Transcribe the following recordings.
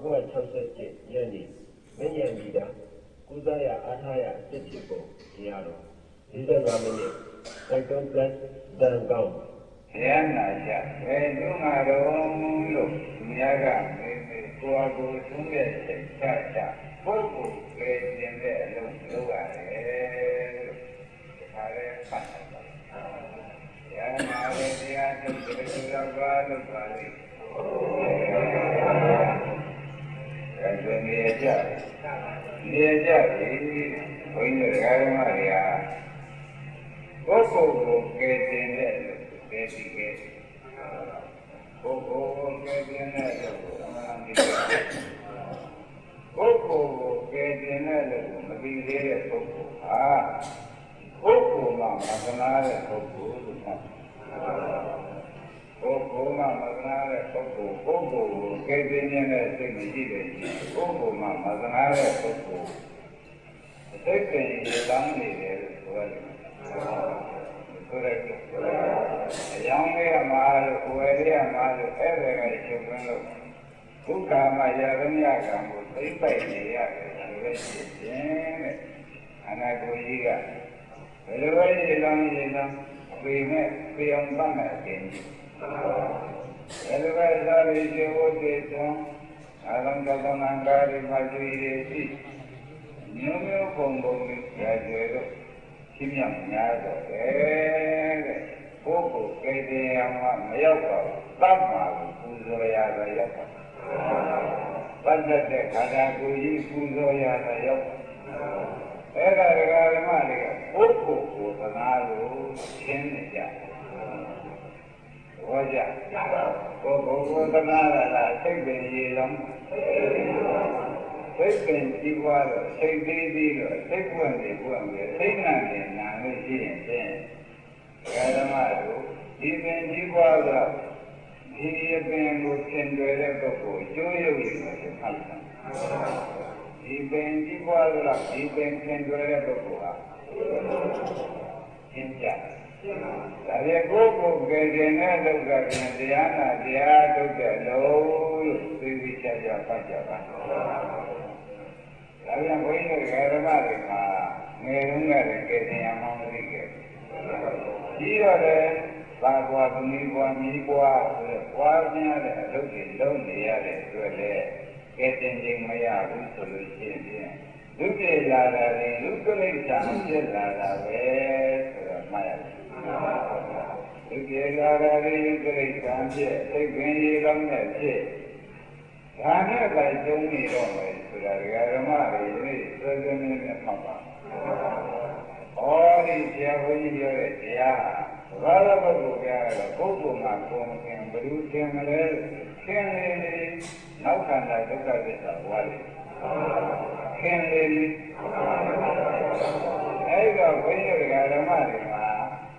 1967 ရက်နေ့မင်းရံပြည်တာကုသရအားထားရအစ်စ်ဖြစ်ပုံရတော့45မိနစ်တိုက်တွန်း plus တန်ကောင်းရဟနာချဘယ်သူမှတော့လို့မြတ်ကမေးမေးကိုယ်ကိုသုံးတဲ့စိတ်ချချပုဂ္ဂိုလ်ပဲကျင်တဲ့အလုံးလုပ်ရတယ်လို့ဒါလည်းဖတ်တယ်ရဟနာရဲ့တရားထုတ်တဲ့သူတော်ဘာလို့ပါလဲအဲဒီနေကြပြီဘုန်းကြီးဓမ္မတွေကပုဂ္ဂိုလ်ကိုကယ်တင်တဲ့လို့ကယ်စီကယ်ပုဂ္ဂိုလ်ကိုကယ်တင်တဲ့လို့အမှန်တရားပုဂ္ဂိုလ်ကိုကယ်တင်တဲ့လို့မသိသေးတဲ့ပုဂ္ဂိုလ်ဟာပုဂ္ဂိုလ်မှာမကနာတဲ့ပုဂ္ဂိုလ်လို့ပြောပုဂ္ဂိုလ်မှာမကနာတဲ့ပုဂ္ဂိုလ်ကိုကယ်တင်တဲ့စိတ်မရှိတဲ့ပုဂ္ဂိုလ်မှာမကနာတဲ့ပုဂ္ဂိုလ်အသိဉာဏ်ရလောင်းနေတယ်လို့ဆိုရတယ်ဆိုရတဲ့အကြောင်းလေးကမှာလို့ကိုယ်လေးကမှာလို့အဲ့ဒါကချုပ်သွင်းလို့ဘုက္ခမရရမြကံကိုသိမ့်ပိုက်နေရတယ်ဆိုရခြင်းတဲ့အနာကိုကြီးကဘယ်လိုပဲရေလောင်းပေမဲ့ပေအောင်ပတ်မဲ့အခြင်းကြီးဘယ်လိုပဲသာရိရှိဝတ္တေသွံအာရံကသနံကာရိမကျွေရရှိမျိုးမျိုးပုံပုံရာကျွေတို့ရှင်းပြများတော့တဲ့ပုဂ္ဂိုလ်ကယ်တင်ရမှာမရောက်ပါဘူးတတ်မှာပူဇော်ရတာရောက်ပါပတ်သက်တဲ့ခန္ဓာကိုယ်ကြီးပူဇော်ရတာရောက်ပါအဲ့ဒါဓမ္မတွေကပုဂ္ဂိုလ်ကိုသနာလို့ရှင်းနေကြဟောကြပုဂ္ဂိုလ်ကိုသနာရတာစိတ်ပင်ရေလုံးစိတ်ပင်ကြီးပွားတော့စိတ်သေးသေးတော့စိတ်ပွင့်နေစိတ်နာနေနာလို့ရှိရင်ဖြင့်ဓမ္မတို့ဒီပင်ကြီးပွားတော့ဒီအပင်ကိုသင်တွေ့တဲ့ပုဂ္ဂိုလ်ကျိုးရုပ်ရည်ကိုဖတ်တာဒီပင်ကြီးပွားတော့ဒီပင်သင်တွေ့တဲ့ပုဂ္ဂိုလ်ဟာသင်ကြဒါပေမဲ့ကိုယ်ကိုယ်ကယ်တင်တဲ့လောကပြန်တရားနာတရားထုတ်တဲ့လို့သိသိချာချာဖတ်ကြပါဒါပြန်ဘုန်းကြီးတို့ဓမ္မတွေမှာငယ်တုန်းကလည်းကယ်တင်ရမှမသိခဲ့ကြီးတော့လည်းဘာကွာသမီးကွာမိကွာဆိုတော့ကွာပြင်းရတဲ့အလုပ်တွေလုပ်နေရတဲ့အတွက်လည်းကယ်တင်ခြင်းမရဘူးဆိုလို့ရှိရင်လူပြေလာတာလေလူကိလေသာဖြစ်လာတာပဲဆိုတော့မှတ်ရတယ်လူပြေလာတာလေလူကိလေသာဖြစ်သိပင်ရေကောင်းတဲ့ဖြစ်ဒါနဲ့ပဲကျုံနေတော့မယ်ဆိုတာဓမ္မတွေဒီစွဲစွဲနေနေမှတ်ပါဩဒီဆရာဘုန်းကြီးပြောတဲ့တရားဘာလို့ပုဂ္ဂိုလ်ပြရတော့ပုဂ္ဂိုလ်မှာပုံခင်ဘယ်လိုသင်မလဲသင်လေနောက်ခန္ဓာဒုက္ခသစ္စာဘဝလေသင်လေအဲ့တော့ဘုန်းကြီးဓမ္မတွေမှာ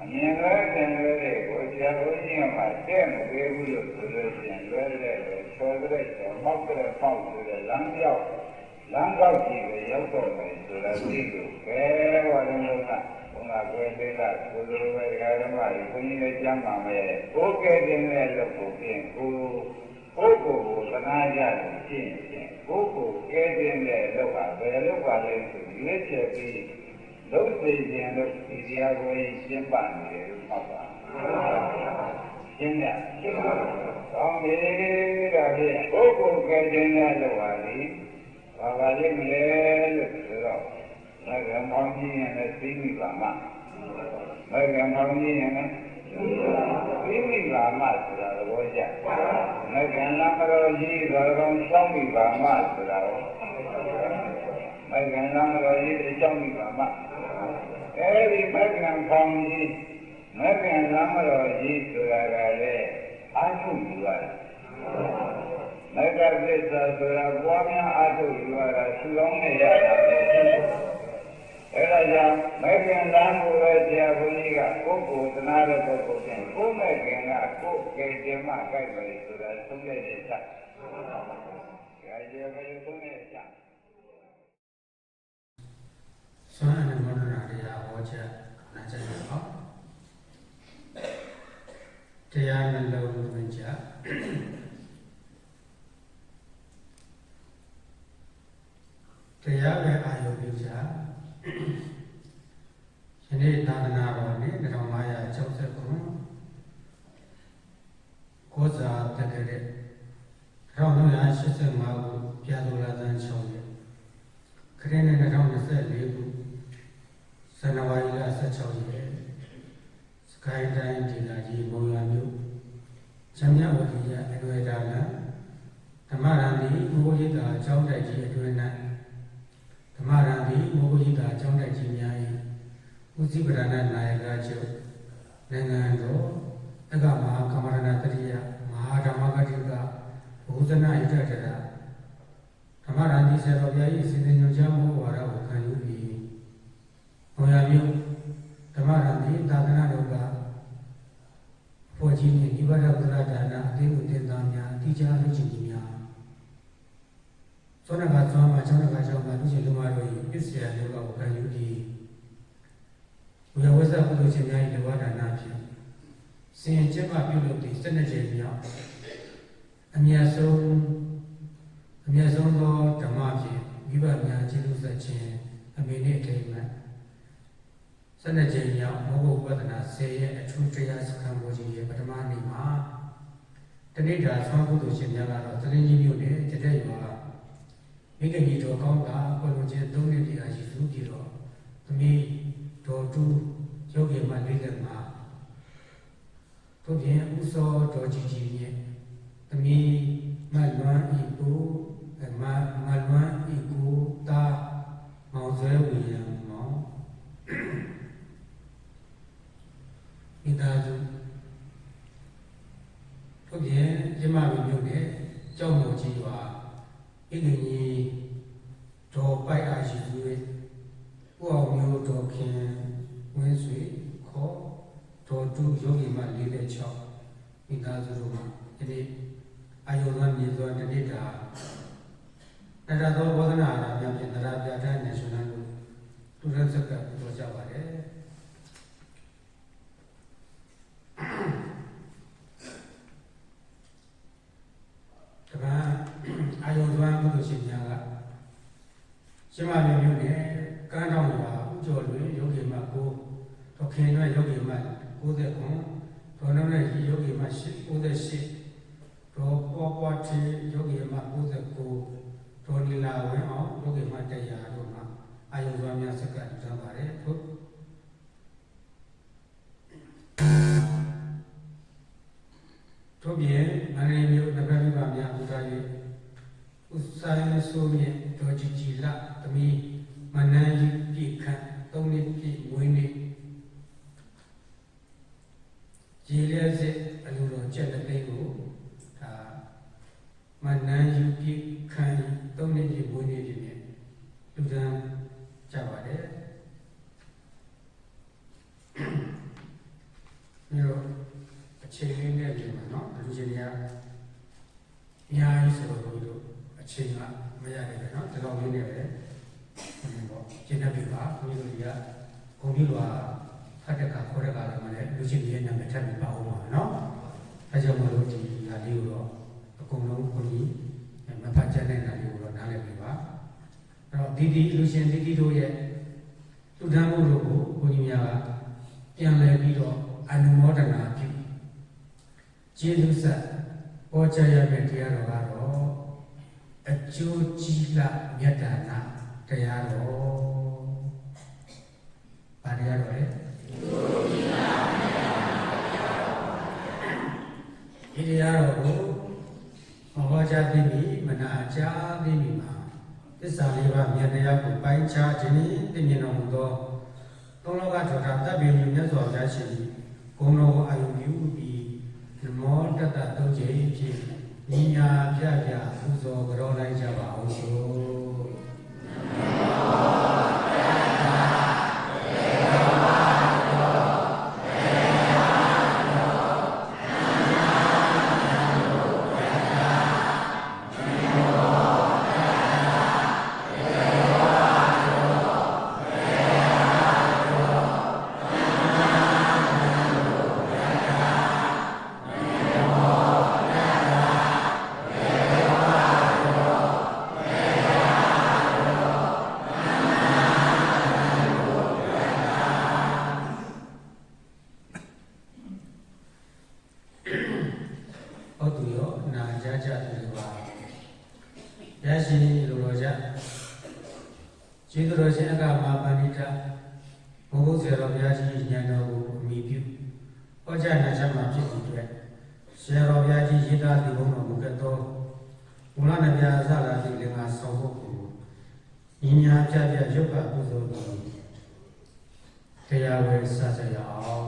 အမြင်လဲသင်လဲကိုဆရာဘုန်းကြီးကမှတဲ့မသေးဘူးလို့ဆိုလို့ရှိရင်လွဲတဲ့ချော်တဲ့မောက်တဲ့ပေါက်တဲ့လမ်းပြောက်လမ်းကောက်ကြီးပဲရောက်တော့မယ်ဆိုတာသိလို့ဘယ်ဝါရုံးကဘုရားကွယ်သေးလားကိုလိုပဲဓမ္မတွေဘုန်းကြီးလည်းကြမ်းပါမယ်ကိုကဲတင်တဲ့လို့ကိုပြင်ကိုပုဂ္ဂိုလ်ကိုသနာကြလို့ရှင်းပုဂ္ဂိုလ်ကဲတင်တဲ့လို့ကဘယ်လို့ပါလဲဆိုရွေးချယ်ပြီးလုံးသိခြင်းလို့ဒီတရားကိုရှင်းပါနေတယ်လို့မှတ်ပါရှင်းရကောင်းပြီဒါဖြင့်ပုဂ္ဂိုလ်ကဲတင်တဲ့လို့ပါလေဘာပါလိမ့်မလဲလို့ဆိုတော့မဂ္ဂင်ပေါင်းကြီးရင်လည်းသိမိပါမှမဂ္ဂင်ပေါင်းကြီးရင်လည်းသိမိပါမှဆိုတာသဘောကျမဂ္ဂင်လမ်းတော်ကြီးတော်ကောင်ရှောင်းမိပါမှဆိုတာရောမဂ္ဂင်လမ်းတော်ကြီးရှောင်းမိပါမှအဲဒီမဂ္ဂင်ပေါင်းကြီးမဂ္ဂင်လမ်းတော်ကြီးဆိုတာကလည်းအာထုယူရတယ်မဂ္ဂသစ္စာဆိုတာပွားများအားထုတ်ယူရတာသူကောင်းနဲ့ရတာအဲဒါကြောင့်မဂ္ဂင်လမ်းကိုပဲဆရာဘုန်းကြီးကပုဂ္ဂိုလ်သနာတဲ့ပုဂ္ဂိုလ်ချင်းကိုယ်မဂ္ဂင်ကကိုယ်ကယ်ခြင်းမှကြိုက်ပါလေဆိုတာသုံးတဲ့ချက်။ဒါကြောင့်ဘယ်လိုသုံးတဲ့ချက်ဆွမ်းအနမန္တနာတရားဟောချက်နားချက်ပါတရားနှလုံးသွင်းချက် တရားပဲအာရုံပြုကြယနေ့သာသနာတော်နေ့1569ကိုဇာတက္ကရာ1985ခုပြာတော်လာသန်း6ရက်ခရစ်နှစ်2024ခုဇန်နဝါရီလ16ရက်စကိုင်းတိုင်းဒေသကြီးမုံရွာမြို့ချမ်းမြဝတီရအတွေ့ဒါနဓမ္မရံဒီမိုးရိတာအကြောင်းတိုက်ကြီးအတွင်း၌ဓမ္မရံဒီမိုးရိတာအကြောင်းတိုက်ကြီးများ၏ဦးစီးပဒနာနာယကချုပ်နိုင်ငံတော်အကမဟာကမရဏတတိယမဟာဓမ္မဂတိကဘုဇနာဣတတရဓမ္မရံဒီဆရာတော်ဘုရား၏စီစဉ်ညွှန်ကြားမှုဝါဒကိုခံယူပြီးဘုရားမြို့ဓမ္မရံဒီသာသနာတော်ကဖွဲ့ကြီးနှင့်ဒီဘဒဗုဒ္ဓဒါနအသေးမှုတင်သားများအတိအကျလုပ်ခြင်းကြီးများသောနကသောမှာကျောင်းကကျောင်းမှာလူချင်းလူမတို့၏ပစ္စယလောကကိုခံယူပြီးဝိဝဇ္ဇပုဂ္ဂိုလ်ချင်းများ၏လောကဒါနဖြင့်စင်ကျက်မှပြုလုပ်သည့်12ကြိမ်မြောက်အမြတ်ဆုံးသောဓမ္မဖြင့်မိဘများကျေးဇူးဆက်ခြင်းအမေနှင့်အထိမ်းမှ12ကြိမ်မြောက်မောဂုပဒနာ10ရက်အထူးတရားစခန်းပေါ်ကြီးရဲ့ပထမနေ့မှာတနေ့တာဆွမ်းကုသိုလ်ရှင်များကတော့သလင်းကြီးမြို့နယ်တတဲ့ရွာမိခင်ကြီးတော်ကောင်းတာကိုလိုချင်း3နှစ်တရားရှိစုပြီးတော့သမီးတော်တူရုပ်ရည်မှ45တို့ပြင်ဥသောတော်ကြီးကြီးရဲ့သမီးမလွမ်းဤကိုမလွမ်းဤကိုတာမောင်ဆွဲဝီယံမောင်မိသားစုတို့ပြင်ရမမီမြို့နယ်ကြောက်မော်ကြီးပါဣဂိကြီးတော်ပိုက်အားရှိသူရဲ့ကိုအောင်မျိုးတော်ခင်ဝင်းဆွေခေါ်တော်တူယောဂီမ46မိသားစုတို့မှာဒီနေ့အာယုံကမြေစွာတနေ့တာတရတော်ဘောဓနာအားများဖြင့်တရားပြဋ္ဌာန်းနေရှင်လို့သူရစကပြောကြပါတယ်တမန်အာယုံစွာဘုသူရှင်များကရှင်မမျိုးနဲ့ကန်းတော်ရွာဥကျော်လွင်ယောဂီမကိုတော်ခင်ရွယ်ယောဂီမ90ခွန်တော်နှုတ်နဲ့ယောဂီမ98တော်ပေါ်ပွားတီယောဂီမ99တော်လီလာဝင်းအောင်ယောဂီမ100တို့မှာအာယုံစွာများစက္ကန့်ကြပါတယ်ဟုတ်တို့ပြင်မန္တလေးမြို့နဂရမိဘများဥဒါ၍ဥဆိုင်ဆိုမြင့်တော်ကြီးလာသမီးမနန်းကြီးပြည့်ခန့်3နှစ်ပြည့်မွေးနေ့ရေလျက်စစ်အလိုတော်ကျက်တဲ့သိန်းကိုဒါမနန်းကြီးပြည့်ခန့်3နှစ်ပြည့်မွေးနေ့ဖြစ်ဖြစ်လူတန်းကြပါတယ်မြို့အချိန်လေးနဲ့ပြင်မှာနော်လူချင်းတွေကအများကြီးဆိုတော့တို့အချိန်ကမရတယ်ပဲနော်ဒီလောက်လေးနဲ့ပဲပေါ့ကျင့်တတ်ပြီပါဘုရားတို့ကဂုဏ်ပြုတော်ဖတ်တဲ့ကခေါ်တဲ့ကလည်းမလဲလူချင်းတွေနာမည်ထပ်ပြီးပါအောင်ပါနော်အဲကြောင့်မလို့ဒီဟာလေးကိုတော့အကုန်လုံးဘုန်းကြီးမဖတ်ချက်တဲ့နာလေးကိုတော့နားလည်ပြီပါအဲ့တော့ဒီလူချင်းဒီတို့ရဲ့လူတန်းမှုတို့ကိုဘုန်းကြီးများကပြန်လည်ပြီးတော့အနုမောဒနာပြုကျေးဇူးဆက်ပေါ်ကြရမယ့်တရားတော်ကတော့အကျိုးကြီးလမြတ်တာနာတရားတော်ဗာတရားတော်လေအကျိုးကြီးလမြတ်တာနာတရားတော်ဒီတရားတော်ကိုဟောကြားသိပြီမနာကြားသိပြီမှာသစ္စာလေးပါးမြတ်တရားကိုပိုင်းခြားခြင်းသိမြင်တော်မူသောသုံးလောကကျော်တာတပ်ပင်မြတ်စွာဘုရားရှင်ဂုဏ်တော်ကိုအာရုံပြုပြီးနမောတတ္တသုံးကြိမ်ဖြင့်ညီညာပြပြပူဇော်ကြောလိုက်ကြပါအောင်ဆို ကျေးဇူးတော်ရှင်အကမာပဏိတဘုရားဆရာတော်ဘုရားကြီးဉာဏ်တော်ကိုအမိပြုဟောကြားနာကြားမှာဖြစ်စီတဲ့ဆရာတော်ဘုရားကြီးရေးသားတည်ဖို့တော်မူခဲ့သောမူလနာပြာစလာတိလင်္ကာဆောင်ဖို့ကိုညီညာပြပြရုပ်ကပူဇော်တော်တရားဝဲစကြရအောင်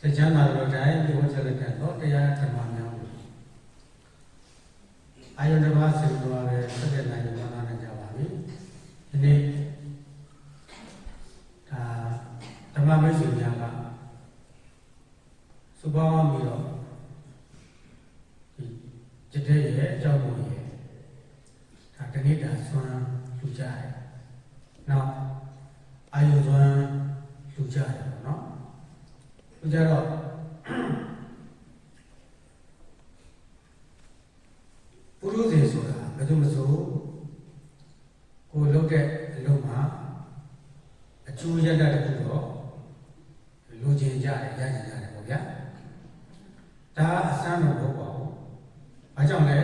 စကြမ်းသာတော်တိုင်းဒီဝတ်ချက်တဲ့တော့တရားဓမ္မများအာယုန်တစ်ပါးစေတော်ပဲဆက်တဲ့နိုင်မှာနာကြပါပြီဒီနေ့ဒါဓမ္မမိတ်ဆွေများကစုပေါင်းပြီးတော့ဒီจิตရဲ့အကြောင်းကိုရဲ့ဒါတနေ့တာဆွမ်းလူကြတယ်နောက်အာယုန်ဆွမ်းလူကြတယ်ပေါ့နော်လူကြတော့ပုရုဇဉ်ဆိုတာဘယ်သူမဆိုကိုလုပ်တဲ့အလုပ်မှာအကျိုးရတ္တတစ်ခုတော့လိုချင်ကြတယ်ရချင်ကြတယ်ပေါ့ဗျာဒါအစမ်းတော့မဟုတ်ပါဘူးဘာကြောင့်လဲ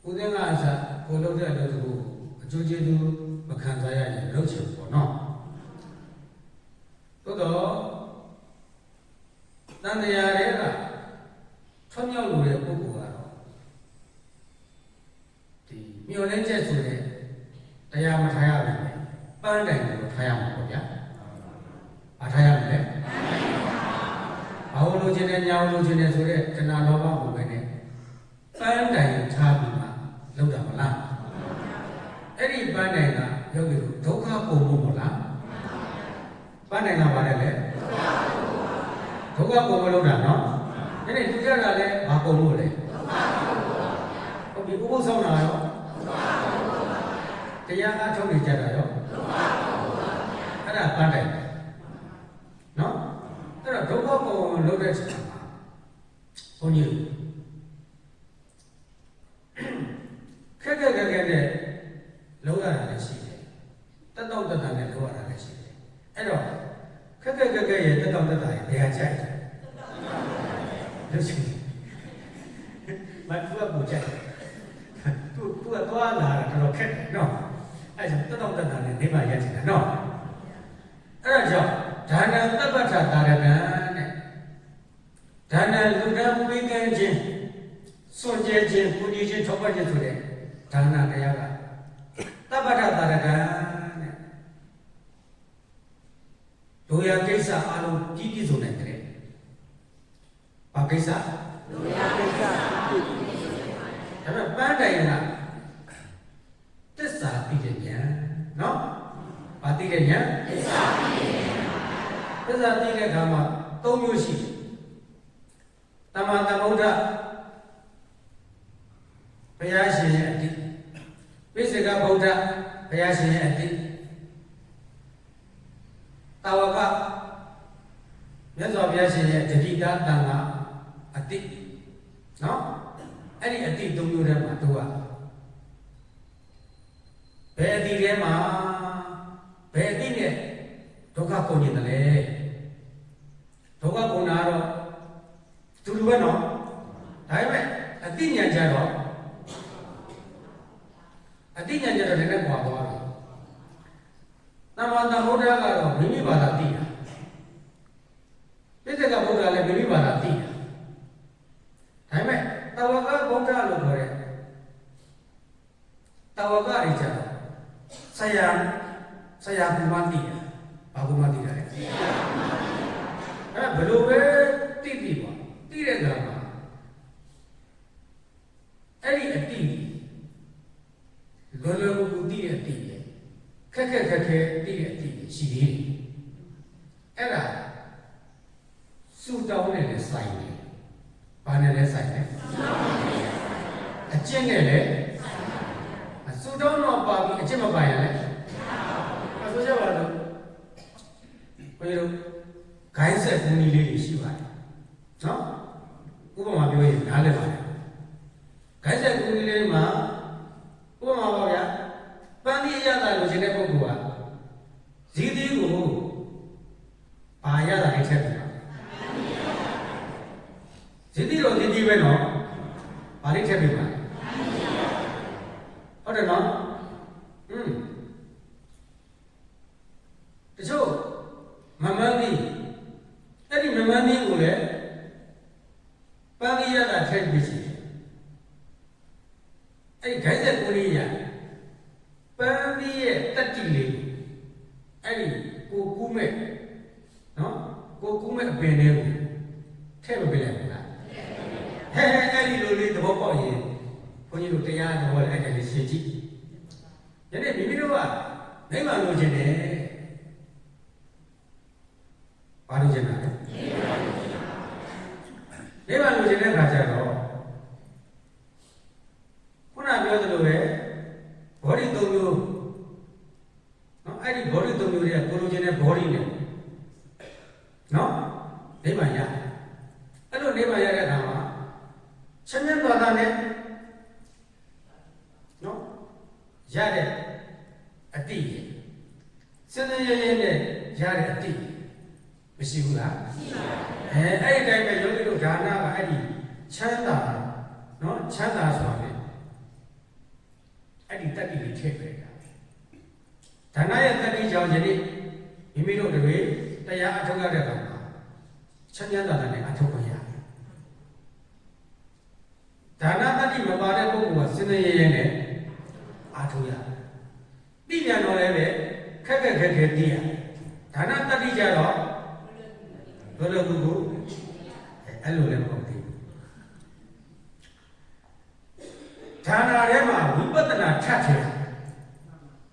ဦးသိန်းကအစကိုလုပ်တဲ့အလုပ်ကိုအကျိုးကျေးဇူးမခံစားရရင်လုပ်ချင်ပေါ့နော်သို့တော့တန်တရားတွေကထွမြောက်လို့တဲ့ပုဂ္ဂိုလ်ကတော့ဒီမျောလင်းချက်ဆိုတဲ့တရားမထားရဘူးလေပန်းတိုင်ကိုထားရမှာပေါ့ဗျာ။အားထားရမယ်လေ။ဘာလို့လိုချင်တယ်ညာလိုချင်တယ်ဆိုတဲ့တဏှာလောဘကိုပဲနဲ့ပန်းတိုင်ထားပြီးမှလောက်တာမလား။အဲ့ဒီပန်းတိုင်ကယောဂီတို့ဒုက္ခပုံမှုမလား။ပန်းတိုင်ကဘာလဲလဲ။ဒုက္ခပုံမလို့တာနော်။ဒီနေ့သူကြတာလဲဘာပုံလို့လဲဟုတ်ပြီဥပုသ်ဆောင်တာရောတရားအားထုတ်နေကြတာရောအဲ့ဒါပန်းတိုင်နော်အဲ့တော့ဒုက္ခပုံလို့တဲ့ချိန်မှာဘုန်းကြီးခက်နဲ့လောက်ရတာလည်းရှိတယ်တက်တော့တက်တာနဲ့လောက်ရတာလည်းရှိတယ်အဲ့တော့ခက်ရဲ့တက်တော့တက်တာရဲ့ဘယ်ဟာကြိုက်လဲလို့ရှိရင်မတူဘူးကြတယ်သူကသွားလာတာတော့ခက်တယ်နော်အဲ့ဒါတက်တော့တက်တာနဲ့နေပါရချင်တာနော်အဲ့ဒါကြောင့်ဒါနသဗ္ဗထတာရကံတဲ့ဒါနလူတန်းပေးကမ်းခြင်းစွန့်ကြဲခြင်းပူညီခြင်းထောက်ပံ့ခြင်းဆိုတဲ့ဒါနတရားကသဗ္ဗထတာရကံတဲ့ဒုယကိစ္စအလုံးကြီးပြည့်စုံတဲ့ဘာကိစ္စလူရကိစ္စဒါပေမဲ့ပန်းတိုင်ကသစ္စာပြီးတဲ့ဉာဏ်နော်ဘာသိတဲ့ဉာဏ်သစ္စာပြီးတဲ့ဉာဏ်သစ္စာသိတဲ့အခါမှာ၃မျိုးရှိတယ်သမ္မာသမ္ဗုဒ္ဓဘုရားရှင်ရဲ့အတိပ ပိစိကဗုဒ္ဓဘုရားရှင်ရဲ့အတိတာဝကမြတ်စွာဘုရားရှင်ရဲ့တတိတာတန်ခါအတိနော်အဲ့ဒီအတိသုံးမျိုးထဲမှာသူကဘယ်အတိထဲမှာဘယ်အတိနဲ့ဒုက္ခကုန်နေတယ်လဲဒုက္ခကုန်တာတော့သူလူပဲနော်ဒါပေမဲ့အတိညာကြတော့အတိညာကြတော့လည်းကွာသွားတယ်သမ္မာသမ္ဗုဒ္ဓကတော့မိမိဘာသာသိတာပိဋကဗုဒ္ဓလည်းမိမိဘာသာသိတာဒါပေမဲ့တဝကဗုဒ္ဓလို့ခေါ်တဲ့တဝကတွေကြတော့ဆရာကူမသိတာဘာကူမသိတာလဲဘယ်လိုပဲသိပါသိတဲ့အခါမှာအဲ့ဒီအတိလောလောကူသိတဲ့အတိရဲ့ခက်သိတဲ့အတိရှိသေးတယ်အဲ့ဒါစုတောင်းနဲ့လည်းဆိုင်တယ်ဘာနဲ့လဲဆိုင်တယ်အကျင့်နဲ့လည်းစုတောင်းတော့ပါပြီးအကျင့်မပါရင်လည်းအဆိုကြပါလို့ဘယ်လိုဂိုင်းဆက်ကူနီလေးတွေရှိပါတယ်နော်ဥပမာပြောရင်နားလည်ပါတယ်ဂိုင်းဆက်ကူနီလေးမှာဥပမာပါဗျာပန်းဒီရတာလို့ရှင်တဲ့ပုဂ္ဂိုလ်ကဇီးသီးကိုပါရတာလေးထည့်တယ်ဇီးသီးတော့ဇီးသီးပဲနော်ပါလေးထည့်ပေးပါဟုတ်တယ်နော်တချို့မမန်းဒီအဲ့ဒီမမန်းဒီကိုလည်းပန်းဒီရတာထည့်ပြီးရှိတယ်အဲ့ဒီဂိုင်းဆက်ကူနီရပန်းဒီရဲ့တက်တိလေးအဲ့ဒီကိုကူးမဲ့နော်ကိုကူးမဲ့အပင်လေးကိုထည့်မပေးလိုက်ဘူးလားအဲ့ဒီလိုလေးသဘောပေါက်ရင်ဘုန်းကြီးတို့တရားတော်လည်းအဲ့ဒါလေးရှင်းကြည့်ယနေ့မိမိတို့ကနိဗ္ဗာန်လိုချင်တယ်ဘာလို့ချင်တာလဲနိဗ္ဗာန်လိုချင်တဲ့ခါကျတော့ခုနပြောသလိုပဲဘောဓိသုံးမျိုးနော်အဲ့ဒီဘောဓိသုံးမျိုးတွေကကိုလိုချင်တဲ့ဘောဓိနဲ့နော်နိဗ္ဗာန်ရအဲ့လိုနိဗ္ဗာန်ရတဲ့အခါမှာချမ်းသာသွားတာနဲ့နော်ရတဲ့အတိစဉ်းစားရရင်နဲ့ရတဲ့အတိမရှိဘူးလားရှိပါဘူးအဲ့ဒီတိုင်းပဲယောဂီတို့ဒါနကအဲ့ဒီချမ်းသာနော်ချမ်းသာဆိုတာလေအဲ့ဒီတတ္တိကိုထည့်ပေးတာဒါနရဲ့တတ္တိကြောင့်ယနေ့မိမိတို့တွေတရားအထုတ်ရတဲ့အခါမှာချမ်းသာတာနဲ့အထုတ်ခွင့်ရတယ်ဒါနတတ္တိမပါတဲ့ပုဂ္ဂိုလ်ကစဉ်းစားရရင်နဲ့အထုတ်ရတယ်သိဉာဏ်တော်လည်းပဲခက်သိရဒါနတတ္တိကြတော့ဘယ်လိုကူအဲ့လိုလည်းမဟုတ်ဘူးဒါနာထဲမှာဝိပဿနာထပ်ထည့်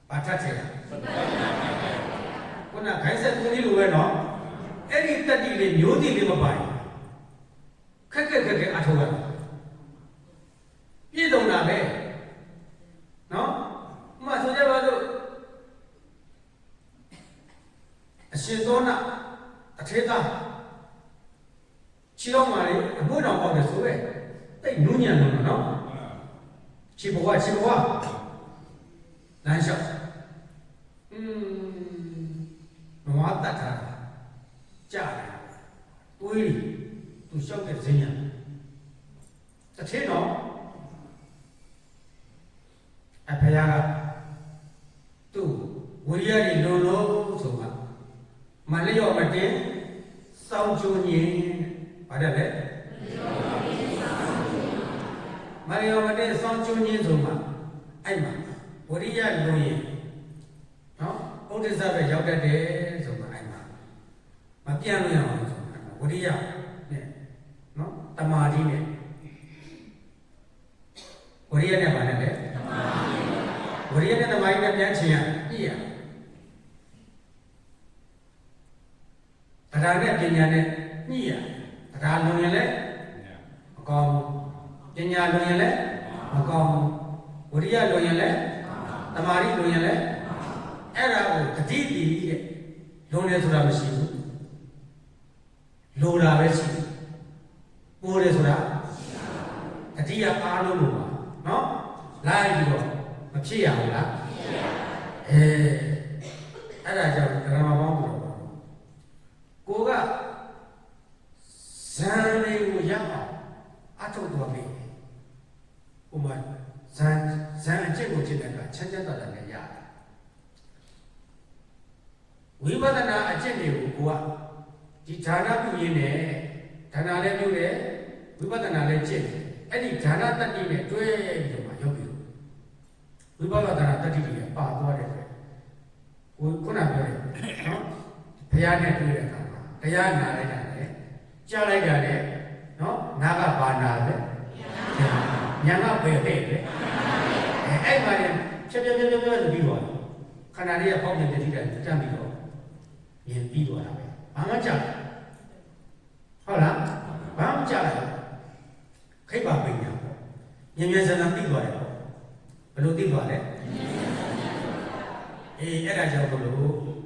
ဘာထပ်ထည့်ခုနခိုင်းဆက်ကူလေးလိုပဲနော်အဲ့ဒီတတိလေးမျိုးစီလေးမပိုင်ခက်အထောက်ရပြည့်စုံတာပဲနော်ဥပမာဆိုကြပါစို့အရှင်သောနာအထေသားခြေတော်မှာလေအမှုတော်ပေါက်တယ်ဆိုပဲတိတ်နူးညံ့လို့နော်ခြေဘဝလမ်းလျှောက်မဝတ်တတ်တာကြားတယ်တွေးသူလျှောက်တဲ့ဈဉ္ညာတစ်ထင်းတော့အဖေကသူ့ဝိရိယကြီးလုံလို့ဆိုမှမလျော့မတင်စောင်းချုံညင်ပါတယ်လေမလျော့မတင်စောင်းချုံညင်ဆိုမှအဲ့မှာဝိရိယလုံရင်နော်ဥဒိစ္စပဲရောက်တတ်တယ်ဆိုမှအဲ့မှာမပြန့်လို့ရအောင်ဆိုမှဝိရိယနဲ့နော်တမာတိနဲ့ဝိရိယနဲ့ပါနဲ့လေဝိရိယနဲ့တမာတိနဲ့ပြန်ချင်ရပြည့်ရတရားနဲ့ပညာနဲ့ညှိရတရားလုံရင်လည်းမကောင်းဘူးပညာလုံရင်လည်းမကောင်းဘူးဝိရိယလုံရင်လည်းမ တမာရီလိုရင်လည်းအဲ့ဒါကိုတတိတိတဲ့လုံးနေဆိုတာမရှိဘူးလိုတာပဲရှိတယ်ပိုးတယ်ဆိုတာတတိယအားလုံးလို့ပါနော်လိုက်ပြီးတော့မဖြစ်ရဘူးလားအဲ့ဒါကြောင့်ဓမ္မပေါင်းပြောပါကိုကဇန်လေးကိုရအောင်အထုတ်တော်ပြီဥမာဇန်အကျင့်ကိုကျင့်တဲ့အခါချမ်းချမ်းသာသာနဲ့ရတယ်ဝိပဿနာအကျင့်တွေကိုကိုကဒီဌာနပြုရင်းနဲ့ဌာနလည်းပြုတယ်ဝိပဿနာလည်းကျင့်တယ်အဲ့ဒီဌာနတတ္တိနဲ့တွဲပြီးတော့မှရောက်ပြီဝိပဿနာတတ္တိတွေပါသွားတယ်ကိုခုနပြောတယ်နော်ဘုရားနဲ့တွေ့တဲ့အခါမှာတရားနာလိုက်တာလေကြားလိုက်တာလေနော်နာကဘာနာလဲညာကဘယ်ဟဲ့လဲအဲ့မှာဖြည်းဖြည်းဆိုပြီးတော့ခန္ဓာလေးကပေါက်နေတဲ့တိတိုင်းတန်းပြီးတော့မြင်ပြီးတော့တာပဲဘာမှကြားဟုတ်လားဘာမှကြားလိုက်ခိတ်ပါပညာပေါ့မြန်ဆန်ပြီးသွားတယ်ပေါ့ဘယ်လိုသိသွားလဲအဲ့ဒါကြောင့်ဘလို့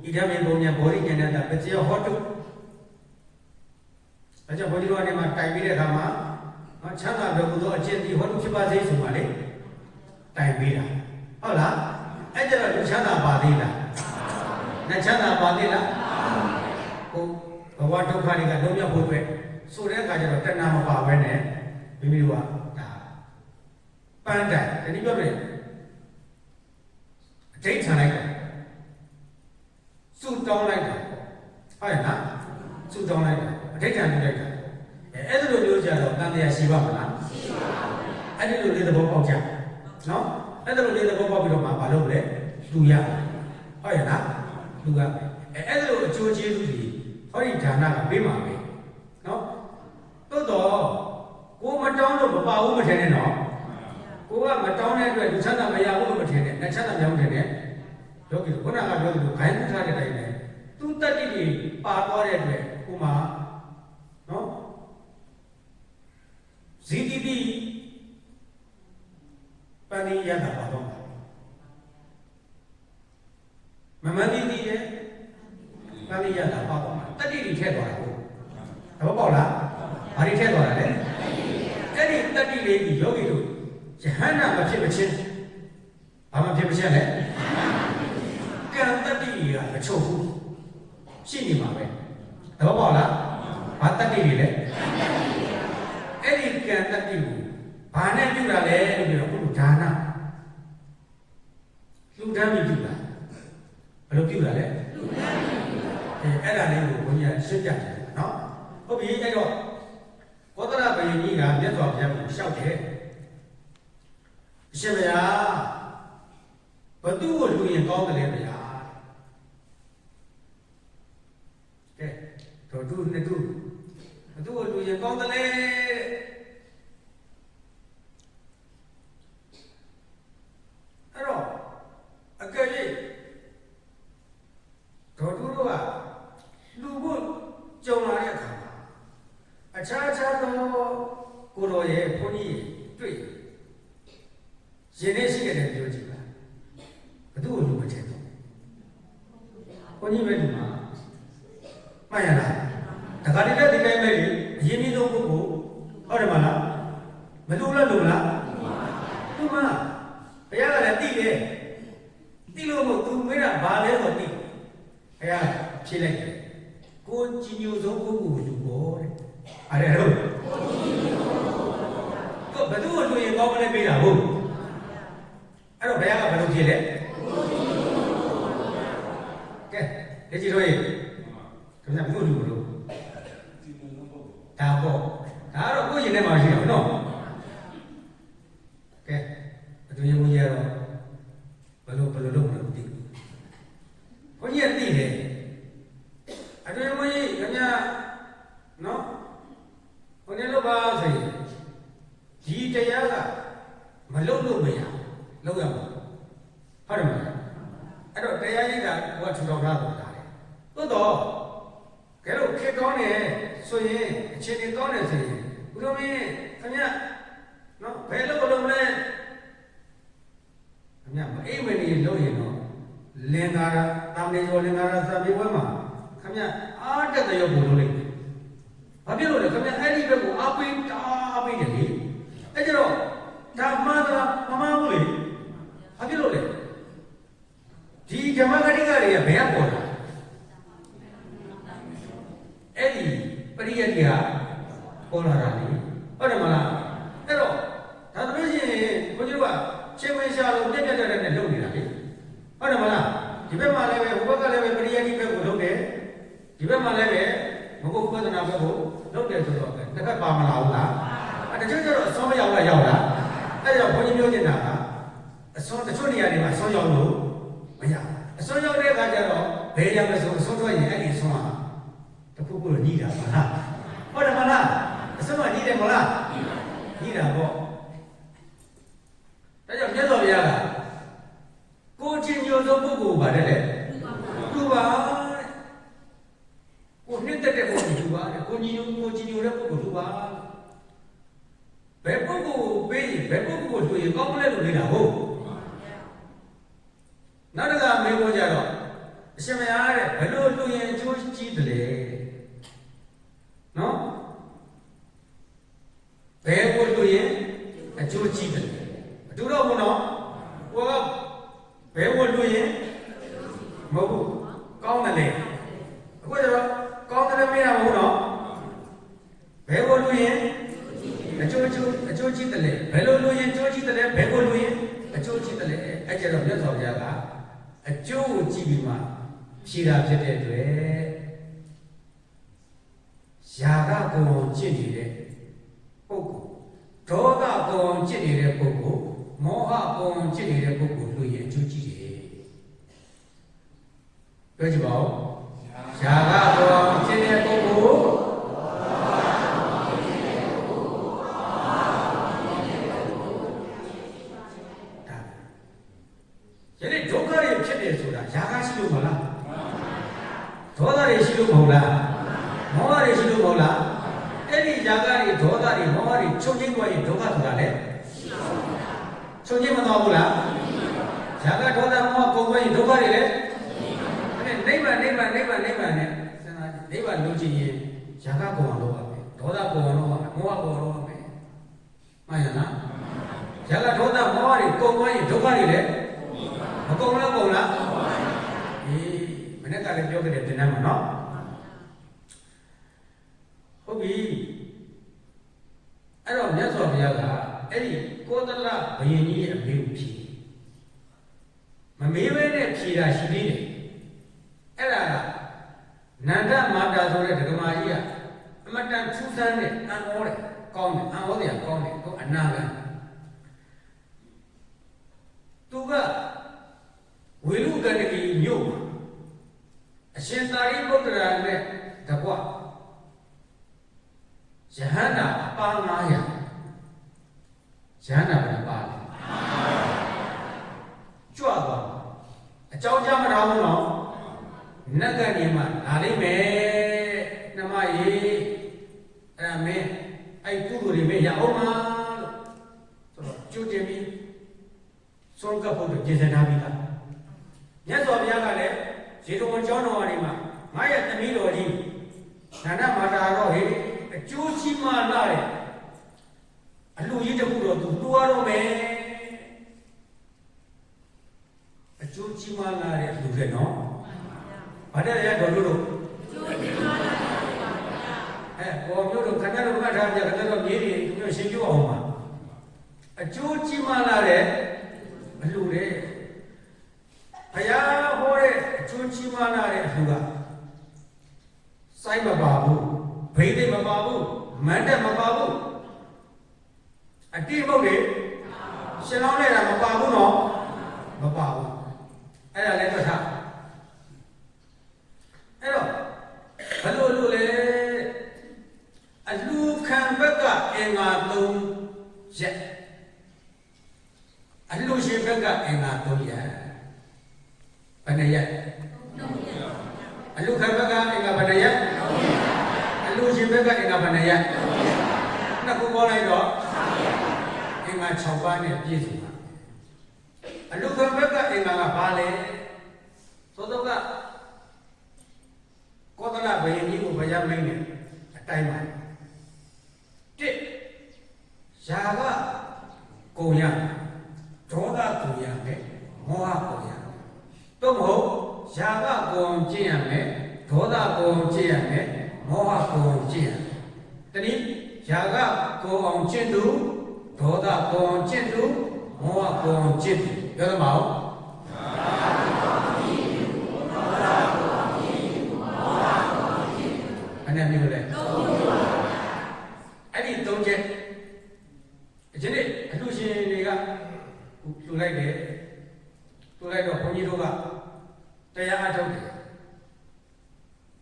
ဣဒမေပုံညာဘောရိဉာဏတပစ္စယဟောတုဒါကြောင့်ဘောဓိတော်နဲ့မှာတိုင်ပြီးတဲ့အခါမှာချမ်းသာဘယ်လိုသောအကျင့်ဒီဟောတုဖြစ်ပါစေဆိုမှလေတိုင်ပြီးတာဟုတ်လားအဲ့ကျတော့လူချမ်းသာပါသေးလားနတ်ချမ်းသာပါသေးလားဟုတ်ဘဝဒုက္ခတွေကလုံးဝဖို့အတွက်ဆိုတဲ့အခါကျတော့တဏှာမပါဘဲနဲ့မိမိတို့ကဒါပန်းတိုင်တတိယပြောမယ်အဋိဋ္ဌာန်လိုက်တာစုတောင်းလိုက်တာဟုတ်ရဲ့လားစုတောင်းလိုက်တာအဋိဋ္ဌာန်ပြုလိုက်တာအဲ့ဒီလိုမျိုးကြတော့တန်တရားရှိပါမလားရှိပါဘူးအဲ့ဒီလိုလေးသဘောပေါက်ကြနော်အဲ့ဒီလိုလေးသဘောပေါက်ပြီးတော့မှမလုပ်လဲလူရဟုတ်ရဲ့လားလူကအဲ့ဒီလိုအကျိုးကျေးဇူးတွေဟောဒီဌာနကပေးမှာပဲနော်တိုးတော့ကိုမတောင်းလို့မပါဘူးမထင်နဲ့နော်ကိုကမတောင်းတဲ့အတွက်လူချမ်းသာမရဘူးလို့မထင်နဲ့လက်ချမ်းသာမရဘူးထင်နဲ့ယောဂီတို့ခုနကပြောသလိုခိုင်းထားတဲ့အတိုင်းပဲသူတတ္တိတွေပါသွားတဲ့အတွက်ကိုမှနော်ဇီတိတိပဏိယတာပါတော့မမတိတိရဲ့ပဏိယတာပါတော့တတ္တိတွေထည့်သွားတာဟုတ်တော့ပေါ့လားဘာတွေထည့်သွားတာလဲအဲ့ဒီတတ္တိလေးကြီးယောဂီတို့ယဟန္တာမဖြစ်မချင်းဘာမှဖြစ်မချင်းလဲကံတတ္တိတွေကမချုပ်ဘူးရှိနေမှာပဲတော့ပေါ့လားဘာတတ္တိတွေလဲအဲ့ဒီကံတတ္တိကိုဘာနဲ့ပြုတာလဲလို့ပြောတော့ဘုရားဒါနလူတန်းပြီးပြုတာဘယ်လိုပြုတာလဲလူတန်းပြီးပြုတာအဲ့ဒါလေးကိုဘုန်းကြီးကရှင်းပြတယ်နော်ဟုတ်ပြီအဲ့တော့ကောသလဘယင်ကြီးကမြတ်စွာဘုရားကိုလျှောက်တယ်အရှင်ဘုရားဘသူ့ကိုလူရင်ကောင်းတယ်လဲဗျာကဲတို့သူနဲ့သူဘသူ့ကိုလူရင်ကောင်းတယ်လဲအဲ့တော့အကယ်၍တို့ကလူဖို့ကြုံလာတဲ့အခါမှာအခြားသောကိုယ်တော်ရဲ့ဘုန်းကြီးတွေ့ရင်နဲ့ရှိခဲ့တယ်ပြောကြည့်ပါဘသူ့ကိုလူမချင်တော့ဘုန်းကြီးပဲဒီမှာမှတ်ရလားတခါတည်းဒီတိုင်းပဲလေအရင်ကြီးဆုံးပုဂ္ဂိုလ်ဟုတ်တယ်မလားမလို့လားလို့လားသူမဘုရားကလည်းသိတယ်သိလို့မို့သူမေးတာဘာလဲဆိုသိဘုရားဖြေလိုက်တယ်ကိုကြီးညိုဆုံးပုဂ္ဂိုလ်လူပေါ်တဲ့အဲ့ဒါတော့ကိုဘသူ့ကိုလူရင်ကောင်းမလဲပေးတာဟုတ်အဲ့တော့ဘုရားကဘယ်လိုဖြေလဲကဲလက်ကြည့်တော့ရေခင်ဗျာဘုလူလို့ဒါပေါ့ဒါတော့ကိုရင်ထဲမှာရှိတယ်နော်ကဲအတွင်းဝင်ရတော့ဘယ်လိုလုပ်မလဲမသိဘူးဘုန်းကြီးကသိတယ်အတွင်းဝင်ခင်ဗျာနော်ဘုန်းကြီးလို့ပါဆိုရင်ဒီတရားကမလုပ်လို့မရလုပ်ရမှာဟုတ်တယ်မလားအဲ့တော့တရားရိပ်ကဘုရားထူထောင်ထားတာလေသို့တော့ကဲလို့ခေကောင်းနေဆိုရင်အခြေအနေကောင်းနေဆိုရင်ဘုရားမင်းခင်ဗျနော်ဘယ်လိုလုပ်မလဲခင်ဗျ ညမအိမ်မနေလို့ရင်တော့လင်္ကာရတာမဏေကျော်လင်္ကာရစာပေဝဲမှာခင်ဗျအားတက်တဲ့ရုပ်ကိုလုပ်လိုက်တယ်ဘာဖြစ်လို့လဲခင်ဗျအဲ့ဒီဘက်ကိုအားပေးတားပေးတယ်လေအဲ့ကျတော့ဓမ္မသာမမဘူးလေဘာဖြစ်လို့လဲဒီဓမ္မဂတိကတွေကဘယ်ကပေါ်လာအဲ့ဒီပရိယတ်ကြီးဟာပေါ်လာတာလေဟုတ်တယ်မလားအဲ့တော့ဒါဆိုလို့ရှိရင်ဘုန်းကြီးတို့ကချင်းမင်းရှာလို့ပြက်ပြက်တဲ့နဲ့လုပ်နေတာလေဟုတ်တယ်မလားဒီဘက်မှာလည်းပဲဟိုဘက်ကလည်းပဲပရိယတ်ကြီးဘက်ကိုလုပ်တယ်ဒီဘက်မှာလည်းပဲမဟုတ်ဘူးပဒနာဘက်ကိုလုပ်တယ်ဆိုတော့တစ်ခါပါမလာဘူးလားတချို့ကျတော့အစွမ်းမရောက်လားအဲ့တော့ဘုန်းကြီးပြောနေတာကအစွမ်းတချို့နေရာတွေမှာအစွမ်းရောက်လို့မရအစွမ်းရောက်တဲ့အခါကျတော့ဘယ်ရမဆိုအစွမ်းထွက်ရင်အဲ့ဒီအစွမ်းဟာတခုခုညှိတာပါလားဟုတ်တယ်မလားအစွမ်းကညှိတယ်မလားညှိတာပေါ့ဒါကြောင့်မြတ်စွာဘုရားကကိုချင်းညိုသောပုဂ္ဂိုလ်ပါတယ်လေသူပါကိုနှစ်သက်တဲ့ပုဂ္ဂိုလ်သူပါကိုချင်းညိုတဲ့ပုဂ္ဂိုလ်သူပါဘယ်ပုဂ္ဂိုလ်ကိုပေးဘယ်ပုဂ္ဂိုလ်ကိုတွေ့ရင်ကောင်းမလဲလို့နေတာဟုတ်နောက်တစ်ခါမေးဖို့ကြတော့အရှင်မယားတဲ့ဘယ်လိုတွေ့ရင်အကျိုးကြီးတယ်လဲနော်ဘယ်ကိုတွေ့ရင်အကျိုးကြီးတယ်အတူတော့ဘုနော်ဟိုကဘယ်ကိုတွေ့ရင်မဟုတ်ဘူးကောင်းတယ်လေအခုကျတော့ကောင်းတယ်မေးတာမဟုတ်တော့ဘယ်ကိုတွေ့ရင်အကျိုးကြီးတယ်လေဘယ်လိုလို့ရင်အကျိုးကြီးတယ်လဲဘယ်ကိုလို့ရင်အကျိုးကြီးတယ်လေအဲ့ကျတော့မြတ်စွာဘုရားကအကျိုးကိုကြည့်ပြီးမှဖြေတာဖြစ်တဲ့အတွက်ယာကကုံကျင့်နေတဲ့ပုဂ္ဂိုလ်ဒေါသကုံကျင့်နေတဲ့ပုဂ္ဂိုလ်မောဟကုံကျင့်နေတဲ့ပုဂ္ဂိုလ်လို့ရင်အကျိုးကြီးတယ်ပြောကြည့်ပါဦးယာကကုံကျင့်တဲ့ပုဂ္ဂိုလ်ယနေ့ဒုက္ခတွေဖြစ်တယ်ဆိုတာຢာကရှိလို့မလားဒေါသတွေရှိလို့မဟုတ်လားမောဟတွေရှိလို့မဟုတ်လားအဲ့ဒီຢာကတွေဒေါသတွေမောဟတွေချုပ်ငြိမ်းသွားရင်ဒုက္ခဆိုတာလည်းချုပ်ငြိမ်းမသွားဘူးလားຢာကဒေါသမောဟကုန်သွားရင်ဒုက္ခတွေလည်းအဲ့နိဗ္ဗာန်နဲ့စဉ်းစားနိဗ္ဗာန်လို့ချင်ရင်ຢာကကုန်အောင်လုပ်ရမယ်ဒေါသကုန်အောင်လုပ်ရမယ်မောဟကုန်အောင်လုပ်ရမယ်မှန်ရလားຢာကဒေါသမောဟတွေကုန်သွားရင်ဒုက္ခတွေလည်းမကုန်လားကုန်လားမနေ့ကလည်းပြောခဲ့တဲ့သင်တန်းမှာနော်ဟုတ်ပြီအဲ့တော့မြတ်စွာဘုရားကအဲ့ဒီကောသလဘုရင်ကြီးရဲ့အမေကိုဖြေမမေးဘဲနဲ့ဖြေတာရှိသေးတယ်အဲ့ဒါနန္ဒမာတာဆိုတဲ့ဒကမာကြီးကအမတန်ထူးဆန်းတဲ့အံ့ဩတယ်ကောင်းတယ်အံ့ဩတယ်ကောင်းတယ်သူအနာဂတ်သူကဝေလူကဏီမြို့မှာအရှင်သာရိပုတ္တရာနဲ့တကွယဟန္တာအပါ900ယဟန္တာဘယ်ပါလဲကြွသွားအကြောင်းကြားမတော်ဘူးနော်နတ်ကနေမှလာလိမ့်မယ်နှမရေအဲ့ဒါမင်းအဲ့ကုသိုလ်တွေမင်းရအောင်မလို့ဆိုတော့ကျုပ်တင်ပြီးဆုံးကပ်ဖို့ပြင်ဆင်ထားပြီးသားမြတ်စွာဘုရားကလည်းရေတော်ကျောင်းတော်ကနေမှငါရဲ့သမီးတော်ကြီးနန္ဒမာတာတော့ဟေ့အကျိုးရှိမှလာတယ်အလူကြီးတခုတော့သူတွားတော့မယ်အကျိုးရှိမှလာတယ်လူတွေနော်ဘာတဲ့ရတော်လို့အကျိုးရှိမှလာတယ်ပေါ်မျိုးတို့ခဏတော့မှတ်ထားကြခဏတော့မြေကြီးမျိုးရှင်းပြအောင်ပါအကျိုးရှိမှလာတယ်အလူတွေဘုရားဟောတဲ့အကျိုးကြီးမားလာတဲ့အလှူကစိုက်မပါဘူးဘိသိက်မပါဘူးမန္တက်မပါဘူးအတိမုတ်တွေရှင်လောင်းနေတာမပါဘူးနော်မပါဘူးအဲ့ဒါလည်းတွက်ထားအဲ့တော့ဘယ်လိုလုပ်လဲအလှူခံဘက်ကအင်္ဂါ3ရက်အလှူရှင်ဘက်ကအင်္ဂါ3ရက်ဘယ်နှရက်အလူခံဘက်ကအင်္ဂါဘယ်နှရက်အလူရှင်ဘက်ကအင်္ဂါဘယ်နှရက်နှစ်ခုပေါင်းလိုက်တော့အင်္ဂါ6ပါးနဲ့ပြည့်စုံပါ အလူခံဘက်ကအင်္ဂါကဘာလဲသောတော့ကကောသလဘယင်ကြီးကိုဘုရားမင်းနဲ့အတိုင်းပါတစ်ယာကကိုရဒေါသကိုရမယ်မောဟကိုရတော့မဟုတ်ယာကကိုအောင်ကျင့်ရမယ်ဒေါသကိုအောင်ကျင့်ရမယ်မောဟကိုအောင်ကျင့်ရမယ်တနည်းယာကကိုအောင်ကျင့်သူဒေါသကိုအောင်ကျင့်သူမောဟကိုအောင်ကျင့်သူပြောသမောင်းအဲ့ဒါမျိုးလေအဲ့ဒီသုံးချက်ဒီနေ့အလူရှင်တွေကလူလိုက်တယ်လူလိုက်တော့ဘုန်းကြီးတို့ကတရားအထုတ်တယ်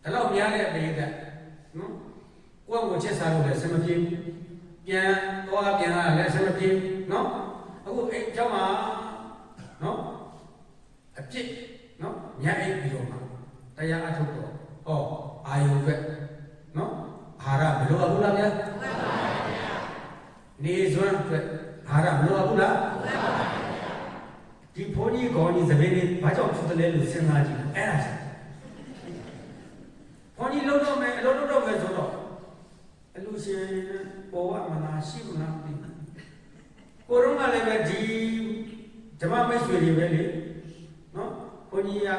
ဒါတော့များတဲ့ပြည်ကနော်ကိုယ့်ကိုချက်စားလို့လည်းစမပြေဘူးပြန်သွားပြန်လာလည်းစမပြေဘူးနော်အခုအဲ့เจ้าမှာနော်အပြစ်နော်ညအိပ်ပြီးတော့မှတရားအထုတ်တော့ဟောအာယုံအတွက်နော်အာဟာရမလိုအပ်ဘူးလားဗျာနေစွမ်းအတွက်အာဟာရမလိုအပ်ဘူးလားဒီဘုန်းကြီးကောင်းကြီးသဘင်လေးဘာကြောင့်ဖြစ်တယ်လဲလို့စဉ်းစားကြည့်အဲ့ဒါဘုန်းကြီးလုံးတော့မယ်အလုံးလုံးတော့မယ်ဆိုတော့အလူရှင်ပေါ်ဝမနာရှိမလားဒီကိုရုံးကလည်းပဲဒီဓမ္မမိတ်ဆွေတွေပဲလေနော်ဘုန်းကြီးက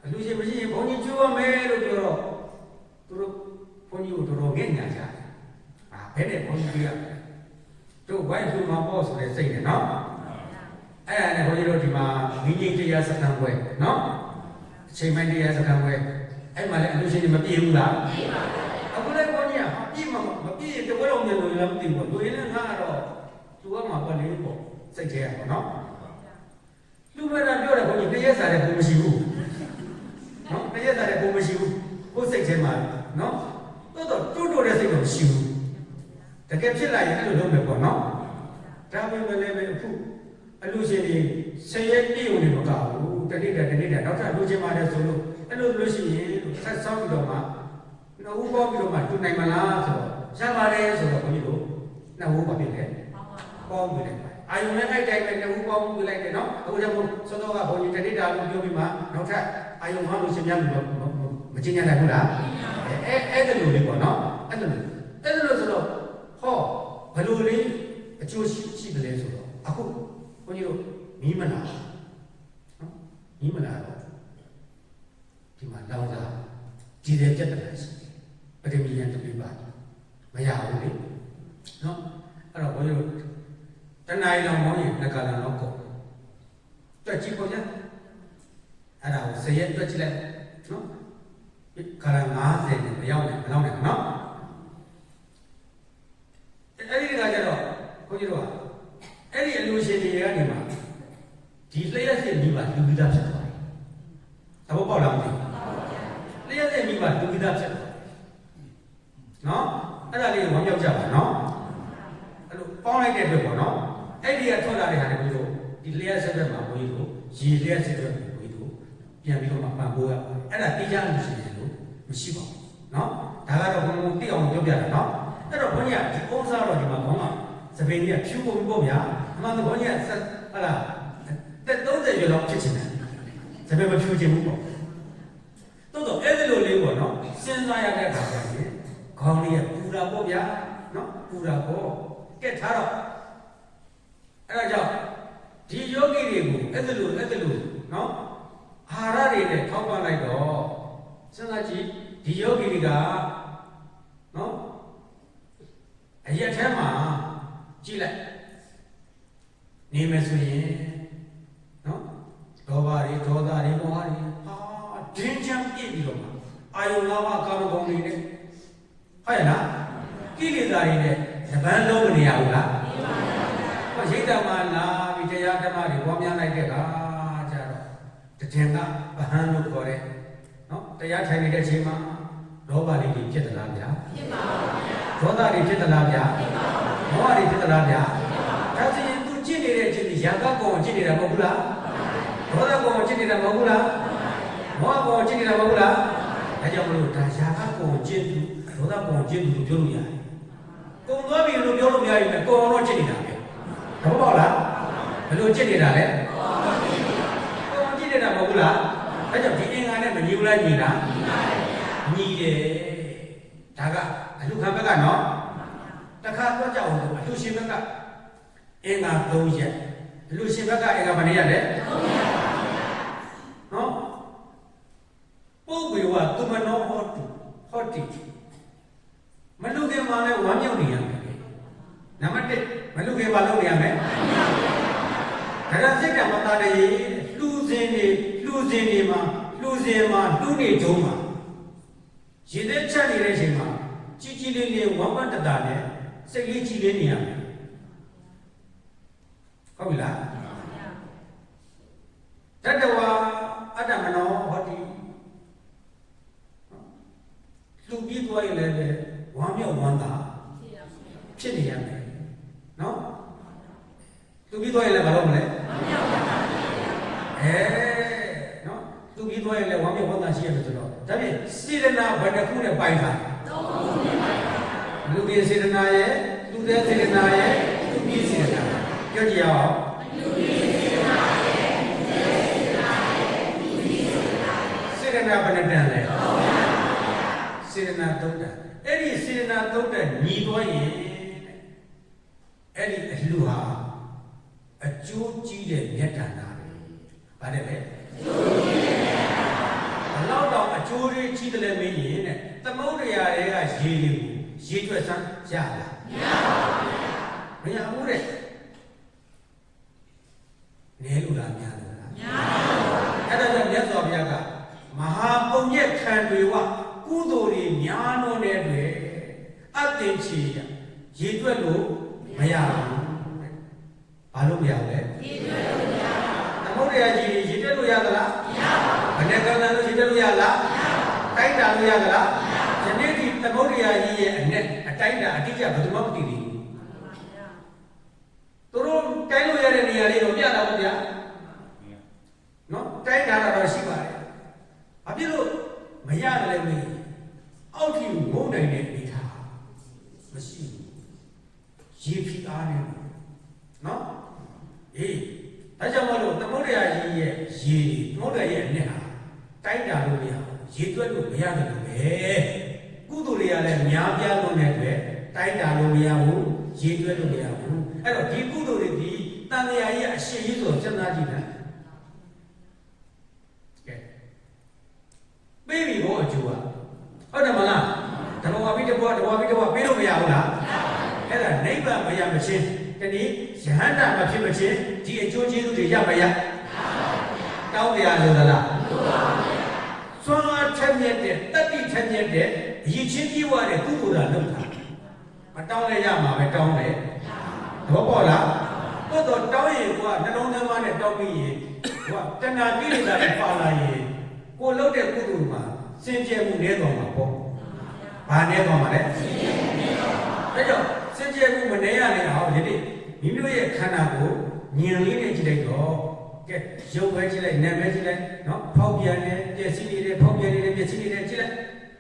အလူရှင်မရှိရင်ဘုန်းကြီးကျိုးရမယ်လို့ပြောတော့သူတို့ဘုန်းကြီးကိုတော်တော်ငဲ့ညာကြဘယ်နဲ့ဘုန်းကြီးကတို့ဝိုင်းသူမှာပေါ့ဆိုတဲ့စိတ်နဲ့နော်အဲ့ဒါနဲ့ဘုန်းကြီးတို့ဒီမှာငင်းငင်းတရားစခန်းပွဲနော်အချိန်ပိုင်းတရားစခန်းပွဲအဲ့မှာလည်းအလူရှင်တွေမပြေဘူးလားပြေပါဘူးအခုလည်းဘုန်းကြီးကပြေမှာမပြေရင်တဝက်လုံးမြန်လို့လည်းမသိဘူးလူရင်းနဲ့ငါကတော့သူကမှပေါ့လေပေါ့စိတ်ထဲရပါနော်လူမနာပြောတယ်ဘုန်းကြီးတရားစားတဲ့ဘုံမရှိဘူးနော်တရားစားတဲ့ဘုံမရှိဘူးကိုယ်စိတ်ထဲမှာနော်တော့တူတူတဲ့စိတ်တော့မရှိဘူးတကယ်ဖြစ်လာရင်အဲ့လိုလုပ်မယ်ပေါ့နော်ဒါပေမဲ့လည်းအခုအလူရှင်တွေဆယ်ရက်ပြည့်ုံနေမကဘူးတနေ့တည်းနောက်ထပ်လူချင်းပါတယ်ဆိုလို့အဲ့လိုလို့ရှိရင်ဆက်ဆောက်ပြီးတော့မှနှုတ်ပေါပြီးတော့မှတူနိုင်မလားဆိုတော့ရပါတယ်ဆိုတော့ဘုန်းကြီးတို့နှုတ်ပေါဖြစ်တယ်ပေါပြီးလိုက်အာယုံနဲ့အဲ့တိုင်းပဲနှုတ်ပေါပြီးလိုက်တယ်နော်အခုကျတော့စောစောကဘုန်းကြီးတနေ့တာလို့ပြောပြီးမှနောက်ထပ်အာယုံဟောလို့ရှင်များလို့မကျင်ရနိုင်ဘူးလားအဲ့ဒါလိုလေးပေါ့နော်အဲ့ဒါလိုဆိုတော့ဟောဘယ်လိုလေးအကျိုးရှိတယ်လဲဆိုတော့အခုဘုန်းကြီးတို့မီးမလာနော်မီးမလာတော့ဒီမှာလောင်စာကြည်တယ်ပြတ်တယ်ရှိတယ်ပထမီယန်တပိပါမရဘူးလေနော်အဲ့တော့ဘုန်းကြီးတို့တဏှာလောင်မောင်းရင်ငကလာတော့ကုန်တွက်ကြည့်ပေါ့ဗျာအဲ့ဒါကိုဇရက်တွက်ကြည့်လိုက်နော်ခါလာ90နဲ့မရောက်နဲ့မလောက်နဲ့နော်အဲ့ဒီကကြတော့ဘုန်းကြီးတို့ကအဲ့ဒီအလူရှင်တွေကနေမှာဒီလျှက်စစ်မိဘလူပိသားဖြစ်သွားတယ်သဘောပေါက်လားမသိဘူးလျှက်စစ်မိဘလူပိသားဖြစ်သွားတယ်နော်အဲ့ဒါလေးဝမ်းမြောက်ကြပါနော်အဲ့လိုပေါင်းလိုက်တဲ့အတွက်ပေါ့နော်အဲ့ဒီကထွက်လာတဲ့ဟာတွေဘုန်းကြီးတို့ဒီလျှက်စစ်ဘက်မှာဘုန်းကြီးတို့ရေလျှက်စစ်ဘက်မှာဘုန်းကြီးတို့ပြန်ပြီးတော့မှပံ့ပိုးရအဲ့ဒါတရားလူရှင်တွေလို့မရှိပါဘူးနော်ဒါကတော့ဘုံဘုံသိအောင်ပြောပြတာနော်အဲ့တော့ဘုန်းကြီးကဒီဥစ္စာတော့ဒီမှာခေါင်းကသပင်ကြီးကဖြူပုံပေါ့ဗျာအမှန်တော့ဘုန်းကြီးကဟာလားတက်30ကျော်လောက်ဖြစ်ချင်တယ်သပင်မဖြူချင်ဘူးပေါ့တော့အဲ့ဒီလိုလေးပေါ့နော်စဉ်းစားရတဲ့အခါကျရင်ခေါင်းလေးကပူတာပေါ့ဗျာနော်ပူတာပေါ့ကဲထားတော့အဲ့ဒါကြောင့်ဒီယောဂီတွေကိုအဲ့ဒီလိုနော်အာဟာရတွေနဲ့ထောက်ပံ့လိုက်တော့စဉ်းစားကြည့်ဒီယောဂီတွေကနော်အရက်ထဲမှာကြည့်လိုက်နေမယ်ဆိုရင်နော်လောဘတွေဒေါသတွေမောဟတွေဒင်းချမ်းပြည့်ပြီးတော့အာယု၅ပါးကာမဂုဏ်တွေနဲ့ဟုတ်ရလားကိလေသာတွေနဲ့ဇပန်းလုံးမနေရဘူးလားဟောရိတ်တမှာလာပြီးတရားဓမ္မတွေပွားများလိုက်တဲ့အခါကျတော့တည်င်ကဗဟန်းလို့ခေါ်တဲ့နော်တရားထိုင်နေတဲ့အချိန်မှာလောဘလေးတွေဖြစ်သလားဗျာဖြစ်ပါဘူးဗျာဒေါသတွေဖြစ်သလားဗျာဖြစ်ပါဘူးမောဟတွေဖြစ်သလားဗျာဒါဆိုရင်သူကျင့်နေတဲ့အချိန်ကြီးရာဂကုံကျင့်နေတာမဟုတ်ဘူးလားဒေါသကုံကျင့်နေတာမဟုတ်ဘူးလားမောဟကုံကျင့်နေတာမဟုတ်ဘူးလားဒါကြောင့်မလို့ဒါရာဂကုံကျင့်သူဒေါသကုံကျင့်သူလို့ပြောလို့ရတယ်ကုံသွားပြီလို့ပြောလို့မရဘူးလေကုံအောင်တော့ကျင့်နေတာပဲသဘောပေါက်လားဘယ်လိုကျင့်နေတာလဲ ဘူးလားအဲ့ကြောင့်ဒီအင်္ဂါနဲ့မညီဘူးလားညီလားညီတယ်ဒါကအလူခံဘက်ကနော်တခါတော့ကြောက်အောင်အလူရှင်ဘက်ကအင်္ဂါ3ရက်အလူရှင်ဘက်ကအင်္ဂါဘယ်နှစ်ရက်လဲ3ရက်နော်ပုဂ္ဂိုလ်ကသူမနောဟောတိမလူခင်မှာလဲဝမ်းမြောက်နေရမယ်နံပါတ်1မလူခင်မှာလုပ်နေရမယ်ဒါကစိတ်ကမသားတည်းလှူစင်နေမှာလှူနေကြုံးမှာရေသက်ချက်နေတဲ့အချိန်မှာကြီးလေးဝမ်းပန်းတတာနဲ့စိတ်လေးကြီးလေးနေရမယ်ဟုတ်ပြီလားတတဝါအတ္တမနောဟောတိလူပြီးသွားရင်လည်းဝမ်းမြောက်ဝမ်းသာဖြစ်နေရမယ်နော်လူပြီးသွားရင်လည်းမလုပ်မလဲနော်လူပြီးသွားရင်လည်းဝမ်းမြောက်ဝမ်းသာရှိရမယ်ဆိုတော့ဒါဖြင့်စေတနာဘယ်တစ်ခုနဲ့ပိုင်းတာလူပြီးစေတနာရဲ့လူတဲ့စေတနာရဲ့လူပြီးစေတနာပြောကြည့်အောင်လူပြီးစေတနာရဲ့လူတဲ့စေတနာရဲ့လူပြီးစေတနာစေတနာဘယ်နဲ့တန်လဲစေတနာသုံးတာအဲ့ဒီစေတနာသုံးတဲ့ညီသွားရင်အဲ့ဒီအလှဟာအကျိုးကြီးတဲ့မြတ်တာနာပဲဗါတယ်လေအကျိုးကြီးတဲ့မြတ်တာဘလောက်တော့အကျိုးတွေကြီးတယ်လဲမင်းရင်တဲ့သမုဒ္ဒရာတွေကရေတွေကိုရေတွက်စမ်းရလားမရပါဘူးမရဘူးတဲ့နဲလို့လားများလို့လားများပါဘူးအဲ့ဒါကြောင့်မြတ်စွာဘုရားကမဟာပုံညက်ခံတွေဝကုသိုလ်တွေများလို့တဲ့အတွက်အတ္တင်ချီရေတွက်လို့မရဘူးဘာလို့မရလဲရေတွက်လို့မရဘူးသမုဒ္ဒရာကြီးရေတွက်လို့ရသလားမရပါဘူးဘယ်နဲ့ကံလို့ရေတွက်လို့ရလားမရပါဘူးတိုက်တာလို့ရသလားမရပါဘူးယနေ့ဒီသမုဒ္ဒရာကြီးရဲ့အနဲ့အတိုက်တာအတိအကျဘယ်သူမှမသိဘူးသူတို့တိုင်းလို့ရတဲ့နေရာလေးတော့ပြတာပေါ့ဗျာနော်တိုက်တာတော့ရှိပါတယ်ဘာဖြစ်လို့မရတယ်လဲမင်းအောက်ထိငုံနိုင်တဲ့အနေထားမရှိဘူးရေဖိအားနေနော်အေးဒါကြောင့်မလို့သမုဒ္ဒရာကြီးရဲ့ရေသမုဒ္ဒရာရဲ့အနဲ့ဟာတိုက်တာလို့မရရေတွက်လို့မရတယ်လို့ပဲကုသိုလ်တွေကလည်းများပြားလို့တဲ့အတွက်တိုက်တာလို့မရဘူးရေတွက်လို့မရဘူးအဲ့တော့ဒီကုသိုလ်တွေဒီတန်လျာကြီးအရှိကြီးဆိုစဉ်းစားကြည့်တယ်ပေးပြီဘောအကျိုးอ่ะဟုတ်တယ်မလားတဘောပြီးတဘောပေးလို့မရဘူးလားမရပါဘူးအဲ့ဒါနိဗ္ဗာန်မရမချင်းတနည်းယဟန္တာမဖြစ်မချင်းဒီအကျိုးကျေးဇူးတွေရမရတောင်းတရားလို့လားစွမ်းအားထက်မြက်တဲ့တတိထက်မြက်တဲ့အရေးချင်းပြေဝတဲ့ကုသိုလ်တာလုပ်တာမတောင်းလဲရမှာပဲတောင်းတယ်သဘောပေါက်လားတော့တောင်းရင်ကနှလုံးသွင်းမနဲ့တောင်းပြီးရင်ကတဏှာကိလေသာတွေပါလာရင်ကိုလုပ်တဲ့ကုသိုလ်မှာစင်ကြယ်မှုနည်းသွားမှာပေါ့။ဘာနည်းသွားမှာလဲ။စင်ကြယ်မှုနည်းသွားမှာ။ဒါကြောင့်စင်ကြယ်မှုမနည်းရနေအောင်ဒီနေ့မိမိတို့ရဲ့ခန္ဓာကိုညင်လေးနဲ့ကြည့်လိုက်တော့ကဲရုပ်ပဲကြည့်လိုက်နာမ်ပဲကြည့်လိုက်နော်ဖောက်ပြန်နေပျက်စီးနေတယ်ဖောက်ပြန်နေတယ်ပျက်စီးနေတယ်ကြည့်လိုက်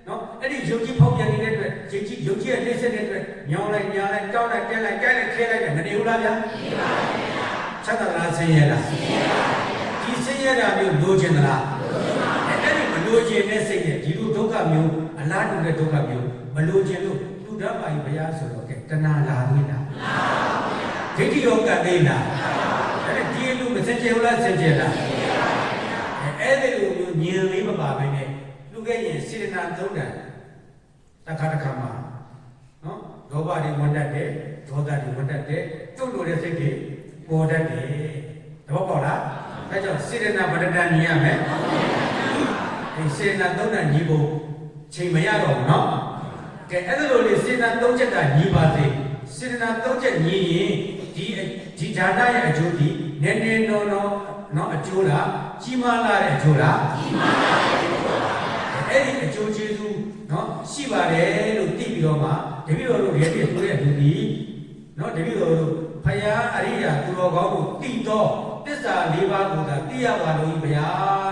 နော်အဲ့ဒီရုပ်ကြီးဖောက်ပြန်နေတဲ့အတွက်ရုပ်ကြီးရဲ့နှိမ့်ဆက်တဲ့အတွက်ညောင်းလိုက်ညားလိုက်တောင်းလိုက်တဲလိုက်ကြိုက်လိုက်ခဲလိုက်မနေဘူးလားဗျာ။နေပါဘူးဗျာ။ချက်တာလားဆင်းရဲလားဆင်းရဲပါဗျာ။ဒီဆင်းရဲတာမျိုးလိုချင်သလားအဲ့ဒီမလိုချင်တဲ့စိတ်နဲ့ဒီလိုဒုက္ခမျိုးအလားတူတဲ့ဒုက္ခမျိုးမလိုချင်လို့သူတတ်ပါဘုရားဆိုတော့ကဲတဏှာလာသေးလားလာပါဘူးဗျာဒိဋ္ဌိရောကတ်သေးလားလာပါဘူးအဲ့ဒီလူမစင်ကြယ်ဘူးလားစင်ကြယ်လားစင်ကြယ်ပါဗျာအဲ့ဒီလိုမျိုးညင်လေးမပါဘဲနဲ့လူကရင်စေတနာသုံးတယ်တစ်ခါမှာနော်လောဘတွေဝင်တတ်တယ်ဒေါသတွေဝင်တတ်တယ်ကျုပ်လိုတဲ့စိတ်တွေပေါ်တတ်တယ်သဘောပေါက်လားအဲကြောင့်စေတနာပဋ္ဌာန်းညီရမယ်ဒီစေတနာသုံးတာညီဖို့ချိန်မရတော့ဘူးနော်ကဲအဲ့လိုလေစေတနာသုံးချက်ကညီပါစေစေတနာသုံးချက်ညီရင်ဒီဌာနရဲ့အကျိုးဒီနည်းနည်းနော်အကျိုးလားကြီးမားလာတဲ့အကျိုးလားကြီးမားလာတဲ့အကျိုးပါအဲ့ဒီအကျိုးကျေးဇူးနော်ရှိပါတယ်လို့သိပြီးတော့မှတပည့်တော်တို့ရဲ့ပြည့်စုံတဲ့လူကြီးနော်တပည့်တော်တို့ဖယားအရိယာသူတော်ကောင်းကိုတည်တော့သစ္စာ၄ပါးကိုသာသိရပါလို့ဗျာ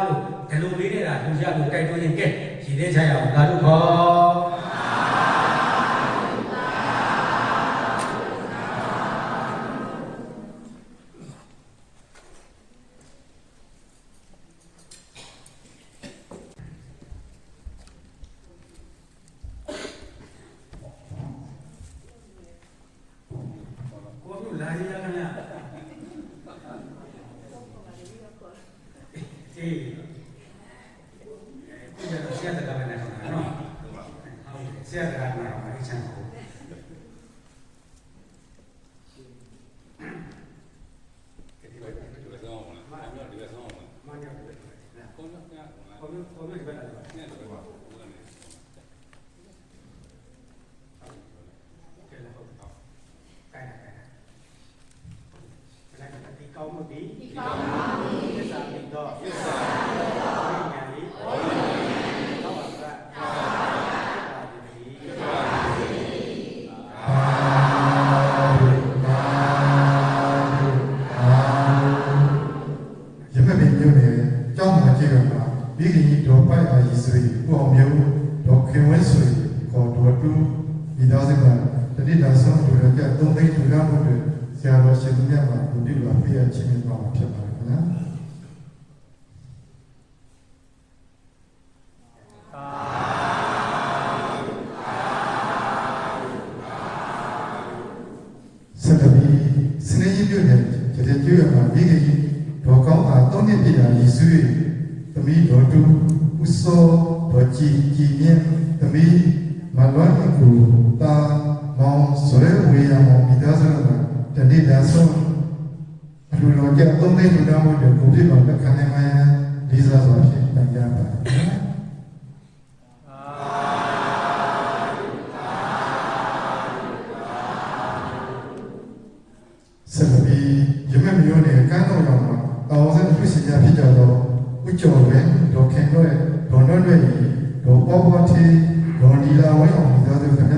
လို့ဒီလိုလေးနေတာလူကြလို့တိုက်တွန်းရင်ကဲရည်သေးချရအောင်သာဓုခေါ် ရာကနာမအချမ်းကိုဒီလိုဒီလိုဆောင်မန်ရဒီလိုဆောင်မန်ရဒီလိုကောင်းကောင်းကောင်းကောင်းဒီလိုနဲ့တော့ဘာလို့လဲကဲတော့တော့ကဲကဲဒီကောင်းမပြီဒီကောင်းပါပြီသစ္စာပြီတော့သစ္စာဉာဏ်လေးတော့ပါကမိခင်ကြီးတော်ပိုက်အာကြီးဆိုပြီးကိုအောင်မျိုးတော်ခင်ဝဲဆိုပြီးခေါ်တော်တူမိသားစုကတတိဒါဆုံးတို့ရကြသုံးသိန်းထူထောင်မှုတွေဆရာတော်ရှင်မြတ်မှာဘုဒ္ဓဘာပြည့်ချင်းမြတ်မှာဖြစ်ပါတယ်ခင်ဗျာဆက်ပြီးစနေကြီးပြုတဲ့ကြတဲ့ကျွေးမှာမိခင်ကြီးတော်ကောင်းအားသုံးနှစ်ပြည့်ရာရည်စွေးသမီးတော်တူဥစောတော်ကြည်ကြည်မြင့်သမီးမလွမ်းကူတာမောင်ဆွဲဝေယမောင်မိသားစုကတတိယဆုံးအလိုတော်ကြသုံးသိန်းထူထောင်မှုတွေကိုပြည့်ပါလက်ခံနိုင်မှလေးစားစွာဖြင့်တန်ကြပါဆက်ပြီးရမမျိုးနဲ့ကမ်းတော်တော်မှာတောင်းစံဖြစ်စီကြဖြစ်ကြတော့ဥကြုံပဲဒေါခင်တို့ဒေါ်တို့တွေဒေါ်ပေါ်ပေါ်တီဒေါ်နီလာဝဲအောင်မိသားစုကန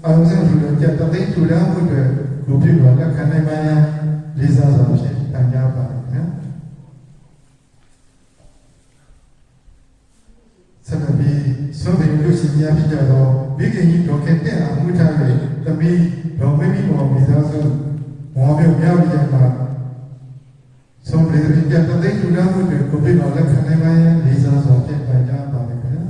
အောင်စံထူတော့ကြတသိန်းထူထောင်မှုတွေကိုပြည့်ပါလက်ခံနိုင်မှလေးစားစွာဖြင့်တန်ကြပါနော်ဆက်ပြီးဆိုတဲ့လူစီများဖြစ်ကြတော့မိခင်ကြီးဒေါခင်တဲ့အမှုထားတဲ့သမီးဒေါ်မင်းမီမောင်မိသားစုမောင်မျိုးမြောက်ရမှာဆုံးဖြတ်ပြီးကြတဲ့တူနာမှုတွေကိုပြပါလက်ခံနိုင်မှလေးစားစွာဖြင့်ပန်ကြားပါမယ်ခင်ဗျာ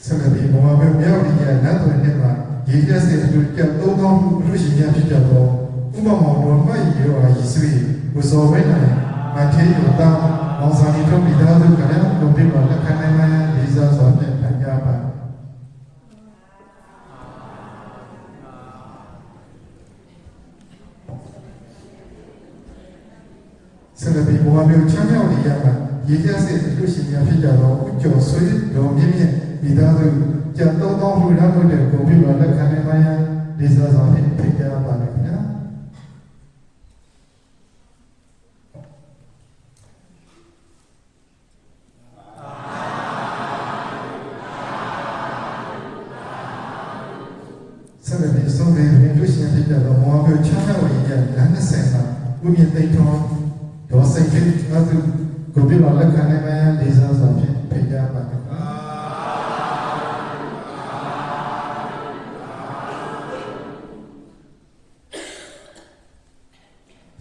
ဆက်ပြီးမောင်မျိုးမြောက်ရနတ်တော်နဲ့မှာရေကျစေတူကြသုံးသောလူရှိများဖြစ်ကြတော့ဥပမာတော်မကြီးရောအရေးစွေကိုစောဝဲနိုင်မထေရတောင်းမောင်စာနီတို့မိသားစုကလည်းကိုပြပါလက်ခံနိုင်မှလေးစားစွာဖြင့်ပန်ကြားပါဆက်ပြီးဘဝမျိုးချမ်းမြောက်နေရမှာရေကျစေလူရှိများဖြစ်ကြတော့ဥကျော်ဆွေးတော်မြင့်မြင့်မိသားစုကြံသုံးသောလူသားတို့ကိုပြပါလက်ခံနိုင်မှလေးစားစွာဖြင့်ဖိတ်ကြားပါမယ်ခင်ဗျာဆက်ပြီးဆုံးတဲ့လူရှိများဖြစ်ကြတော့ဘဝမျိုးချမ်းမြောက်နေရလမ်းနဲ့ဆိုင်မှာဥမြင့်သိတော်ဒေါ်စိတ်ကြီးအသူကိုပြပါလက်ခံနိုင်မှလေးစားစွာဖြင့်ဖိတ်ကြားပါမယ်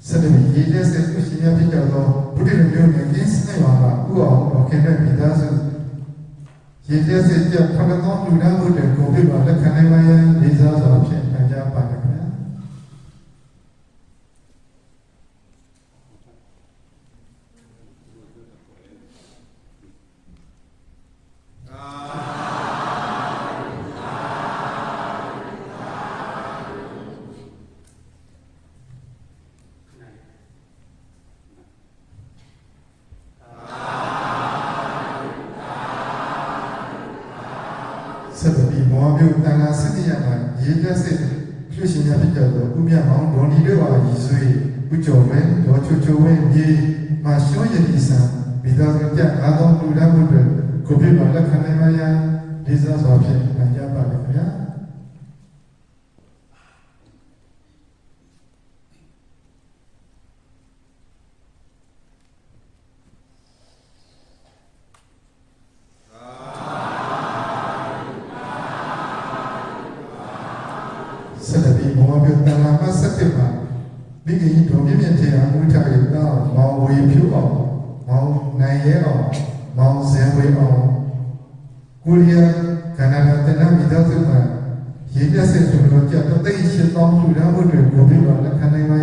ဆက်ပြီးရေးတဲ့ဆက်ကိုရှင်ရဖြစ်ကြတော့ဘုရားမျိုးနဲ့ကျင်းစနေပါမှာဥအောင်တော်ခင်တဲ့မိသားစုရေးတဲ့ဆက်ကြဖန်တော်လူသားတို့ကိုပြပါလက်ခံနိုင်မှလေးစားစွာဖြင့်ပန်ကြားပါမယ်ခင်ဗျာဆက်ပြီးမောင်မျိုးတန်ခါစစ်တရမှာရေလက်စစ်ဖြူရှင်များဖြစ်ကြတော့ဥမြမောင်ဒေါ်နီတို့အားရည်ဆွေးဥကျော်မဲဒေါ်ချိုချိုဝဲမြေမရှောရည်ဆံမိသားစုကြအားလုံးလူသားတို့ကိုပြပါလက်ခံနိုင်မှလေးစားစွာဖြင့်ပန်ကြားပါမယ်ခင်ဗျာဆက်ပြီးမောင်မျိုးတန်ခါမဆက်ပြပါမိခင်ကြီးတော်မြင့်မြတ်တဲ့အမှုထားရတော့မောင်ဝေဖြူအောင်မောင်နိုင်ရဲအောင်မောင်ဇံဝေအောင်ကိုရီးယားကနဒါတနမိသားစုမှာရေပြတ်စစ်တို့တော့ကြတဲ့ရှိတောင်းထူထားဖို့တွေကိုပြပါလက်ခံနိုင်မှ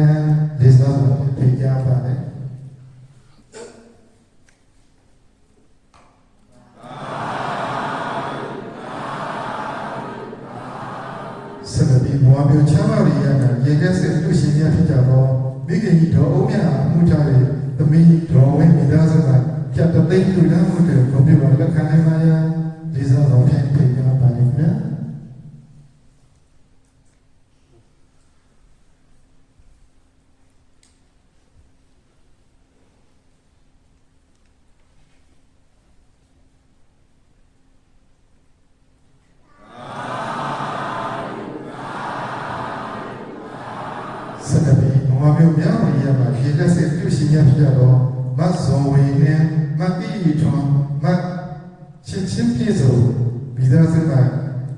လေးစားစွာဖိတ်ကြားပါတယ် ခင်ကြီးတော်အောင်မြတ်အမှုထားတဲ့သမီးတော်ဝင်မိသားစုကပြတ်သိမ့်လူလမ်းမှုတွေကိုပြပါလက်ခံနိုင်ပါရလေးစားတော်ဖြင့်ပြေကြပါလိမ့်မယ်စကတိဘဝမျိုးများဝင်ရမှာဒီလက်စစ်ပြုရှင်ရဖြစ်တော့မတ်ဇော်ဝေနဲ့မတ်တီထွန်မတ်ချင်းပြေစုံမိသားစုက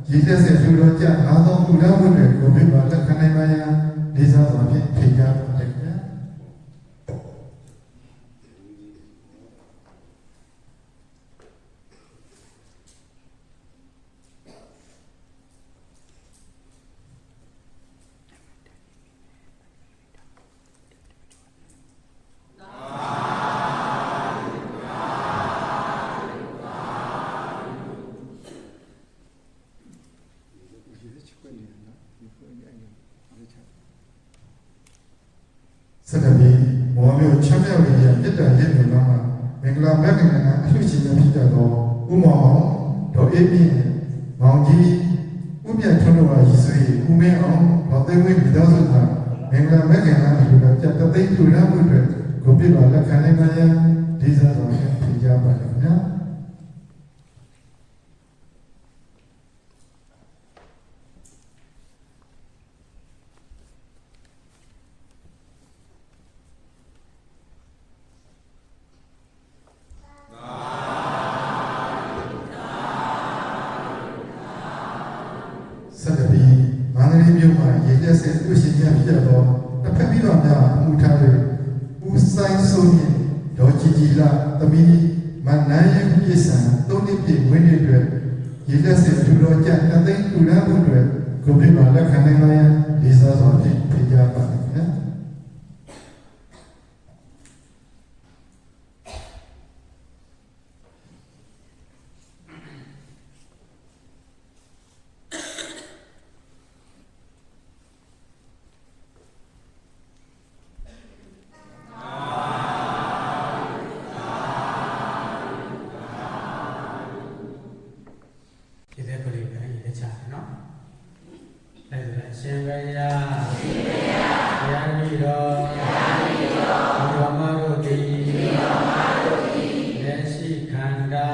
ဒီလက်စစ်ပြုတော့ကြအားသောကုလမှုတွေကိုပြပါလက်ခံနိုင်ပါရလေးစားစွာဖြင့်ပြေကြပါလိမ့်မယ်စကတိဘဝမျိုးချမ်းမြောက်ရည်မြတ်တာရဲ့နေမှာမင်္ဂလာမြတ်ကနာအလှရှင်များဖြစ်တော့ဥမောင်ဒေါ်အေးပြင်းမောင်ကြီးဥပြတ်ထွန်းတော်ရည်စွေဥမင်းအောင်ဒေါ်သိဝင်းမိသားစုကမင်္ဂလာမြတ်ကနာအလှကကြက်သိမ့်လူရမှုတွေကိုပြပါလက်ခံနိုင်ပါရဒီစားတော်ဖြင့်ပြကြပါလိမ့်မယ်စကတိမန္တလေးမြို့မှာရေလက်စစ်ပြုရှင်ရဖြစ်တော့တစ်ဖက်ပြီးတော့များအမှုထားတဲ့ဦးဆိုင်စိုးမြင့်ဒေါ်ကြီးလာသမီးမနန်းရင်ပြည့်စံသုံးနှစ်ပြည့်ဝင်းတွေရေလက်စစ်ထူတော်ကြတသိန်းထူရမှုတွေကိုပြပါလက်ခံနိုင်ပါရလေးစားစွာဖြင့်ပြကြပါမယ်နော်ရှင်ဘုရားဘုရားမိတော်ဘုရားမတို့သည်လက်ရှိခန္ဓာ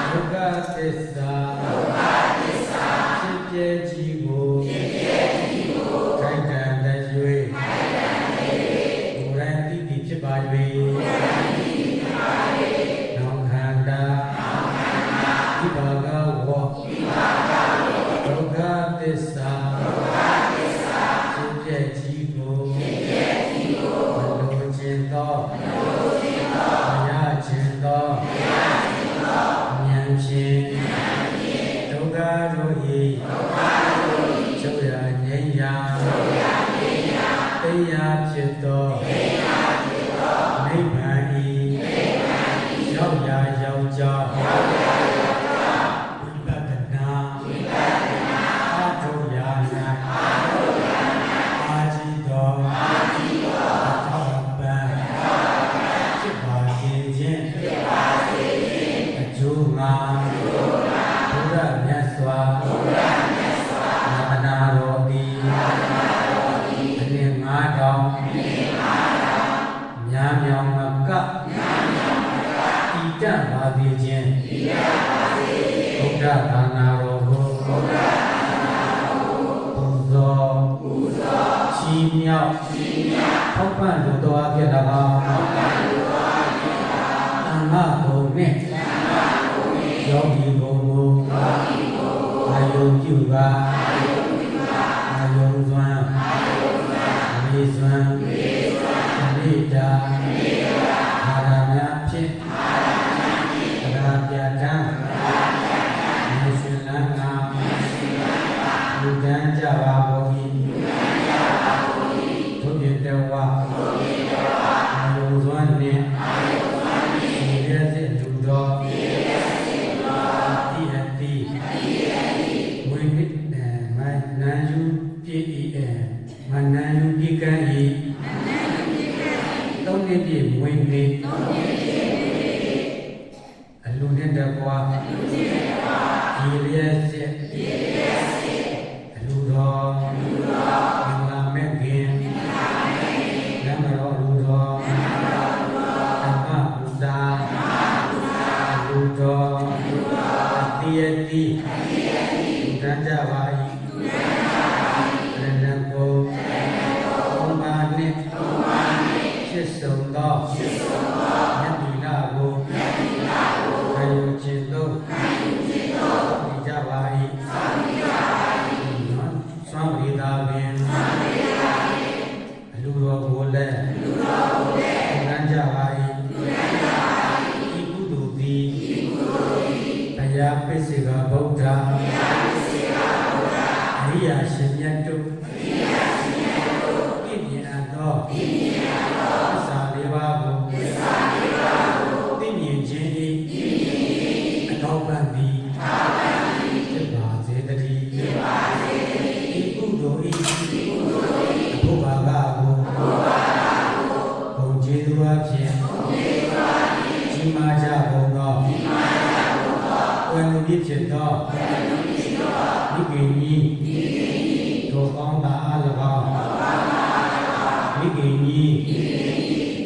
ဒုက္ခသစ္စာဖြစ်ပြခြင်းကိုခိုင်ခံတည်း၍ဘုရားတိတိဖြစ်ပါ၍နောင်ခန္ဓာဒီဘာဂဝောဒုက္ခသစ္စာဖြစ်ပြခြင်းကိုမလိုချင်သောမရချင်သောဉာဏ်ဖြင့်ဒုက္ခတို့၏ချုပ်ရငြိမ်းရာတရားဖြစ်သောနိဗ္ဗာန်၏ရောက်ရာရောက်ကြောင်းတတ်ပါသည်ခြင်းဘုရားသာနာတော်ကိုပူဇော်ချီးမြှောက်ထောက်ပံ့လိုတော်အဖြစ်၎င်းအမဘုံနှင့်ယောဂီဘုံကိုအာယုပြုပါအာယုစွမ်းမေစွမ်းမေတ္တာအာရမဖြင့်ပြတံယေရှုလန္နာလူကံကြပါဘောဟိသုပြေတဝါအာယုဇွမ်းနှင့်ဒီရက်စစ်လူတော်တိအတိဝိနိမနန္ယူပြည့်ဤမနန္ယူပြည့်ကံဤ နှစ်ပြည့်မွေးနေ့အလူနဲ့တကွာရေလျက်စစ်အလူတော်မင်္ဂလာမဲ့ခင်နမတော်လူတော်ဓမ္မပူဇာအလူတော်အတိယတိလူတန်းကြပါ၏ရဏကိုဘုံပါနှင့်ရှစ်ဆုံသောယတိနာကိုခံယူခြင်းသို့ဒီကြပါ၏သွမ်းပရိသာပင်အလူတော်ကိုလည်းခံကြပါ၏ဤကုသိုလ်သည်ဘုရားပိစိကဗုဒ္ဓအရိယာရှင်မြတ်တို့ပြည့်မြတ်သောသစ္စာလေးပါးကိုသိမြင်ခြင်း၏အထောက်ပံ့သည်ဖြစ်ပါစေတည်းဤကုသိုလ်၏အဖို့ဘာကကိုဘုံကျေးဇူးအဖြင့်ကြီးမားကြကုန်သောဝေလူဖြစ်ဖြစ်သောမိခင်ကြီးတို့ကောင်းတာအား၎င်းမိခင်ကြီး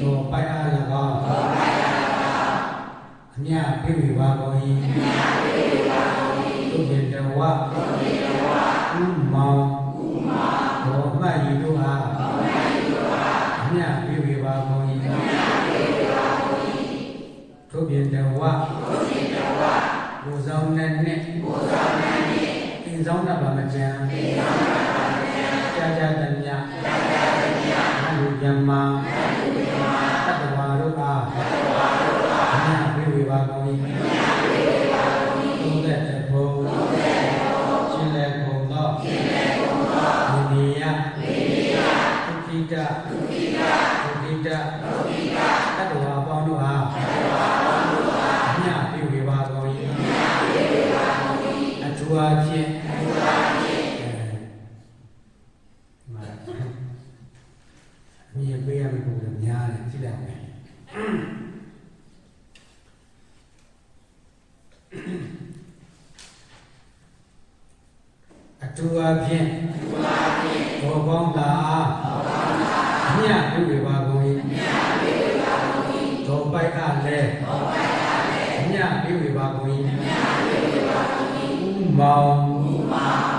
တို့ပိုက်အား၎င်းအမြတ်ပြည့်ပါကုန်၏တို့ရင်တဝဥမောင်တို့မှတ်ယူတို့အားအမြတ်ပြည့်ပါကုန်၏တို့ရင်တဝကိုယ်ဆောင်နဲ့အင်းဆောင်တာပါမကြံကြာကြာတည်းများလူကြမ်းမှာတတ္တဝါတို့အားအမြတ်ပြည့်ပါကုန်၏သုံးသက်တဲ့ဘုံရှင်လည်းကုန်သောမိမိယဒုက္ခိတတတ္တဝါပေါင်းတို့အားအမြတ်ပြည့်ပါကုန်၏အထူးအားဖြင့်မြေပေးရမယ့်ပုံစံများတယ်ကြည့်လိုက်မယ်အထူးအားဖြင့်ဘောပေါင်းသာအမြတ်ပြုပါကုန်၏သောပိုက်အားလည်းအမြတ်ပြုပါကုန်၏ဥမောင်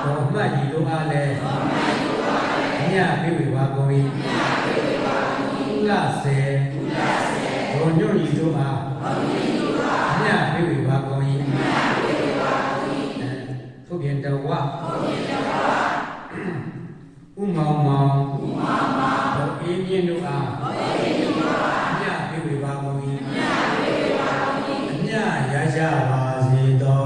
သောမှတ်ရည်တို့အားလည်းအမြတ်ပြုပါကုန်၏လစေသောညွန့်ရည်တို့အားအမြတ်ပြုပါကုန်၏သုပြင်တဝဥမောင်မောင်သောအေးမြင့်တို့အားအမြတ်ပြုပါကုန်၏အမြတ်ရကြပါစေသော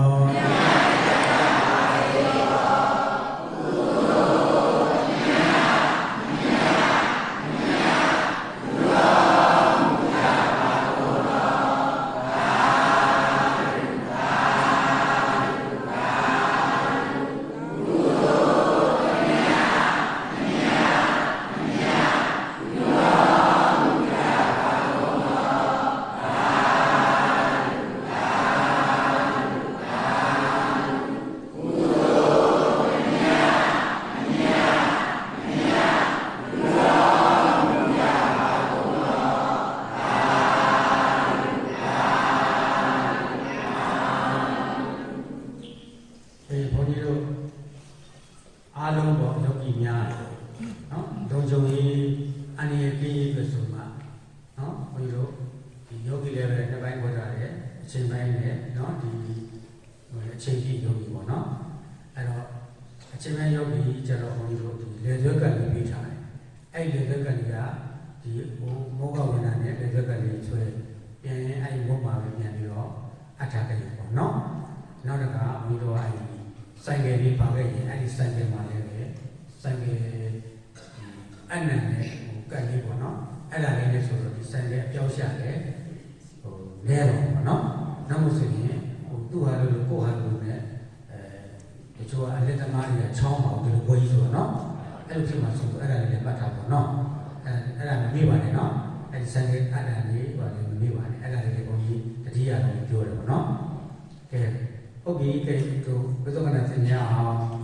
အားလုံးပေါ်ယောဂီများနော်လုံခြုံရေးအန္တရာယ်ပေးရေးဆိုမှနော်ဘုန်းကြီးတို့ဒီယောဂီလည်းပဲတစ်ပိုင်းပေါ်ထားတယ်အချိန်ပိုင်းနဲ့နော်ဒီအချိန်ကြီးယောဂီပေါ့နော်အဲ့တော့အချိန်ပိုင်းယောဂီကျတော့ဘုန်းကြီးတို့ဒီလေသွက်ကလေးပေးထားတယ်အဲ့လေသွက်ကလေးကဒီမောကဝိညာဉ်နဲ့လေသွက်ကလေးဆွဲပြန်ရင်အဲ့ဘုံမှာပဲပြန်ပြီးတော့အထာကလေးပေါ့နော်နောက်တစ်ခါဘုန်းကြီးတို့အဲ့ဆိုင်ကယ်လေးပါခဲ့ရင်အဲ့ဒီဆိုင်ကယ်မှာလည်းပဲဆိုင်ကယ်အနံ့နဲ့ကတ်လေးပေါ့နော်အဲ့ဒါလေးနဲ့ဆိုတော့ဒီဆိုင်ကယ်အပြောင်းရှာတယ်လဲတော့ပေါ့နော်နောက်မှဆိုရင်သူ့ဟာလို့ကိုယ့်ဟာလို့နဲ့တချို့ကအလက်သမားတွေကချောင်းအောင်ဒီလိုဝေးဆိုတော့နော်အဲ့လိုဖြစ်မှဆိုတော့အဲ့ဒါလေးလည်းပတ်ထားပေါ့နော်အဲ့ဒါမမေ့ပါနဲ့နော်အဲ့ဒီ ဆိုင်ကအတန်လေးဟိုလည်းမမေ့ပါနဲ့အဲ့ဒါလေးကိုဘုန်းကြီးတတိယလို့ပြောတယ်ပေါ့နော်ကဲဟုတ်ပြီကဲတို့ဘုသောကနာသင်ရအောင်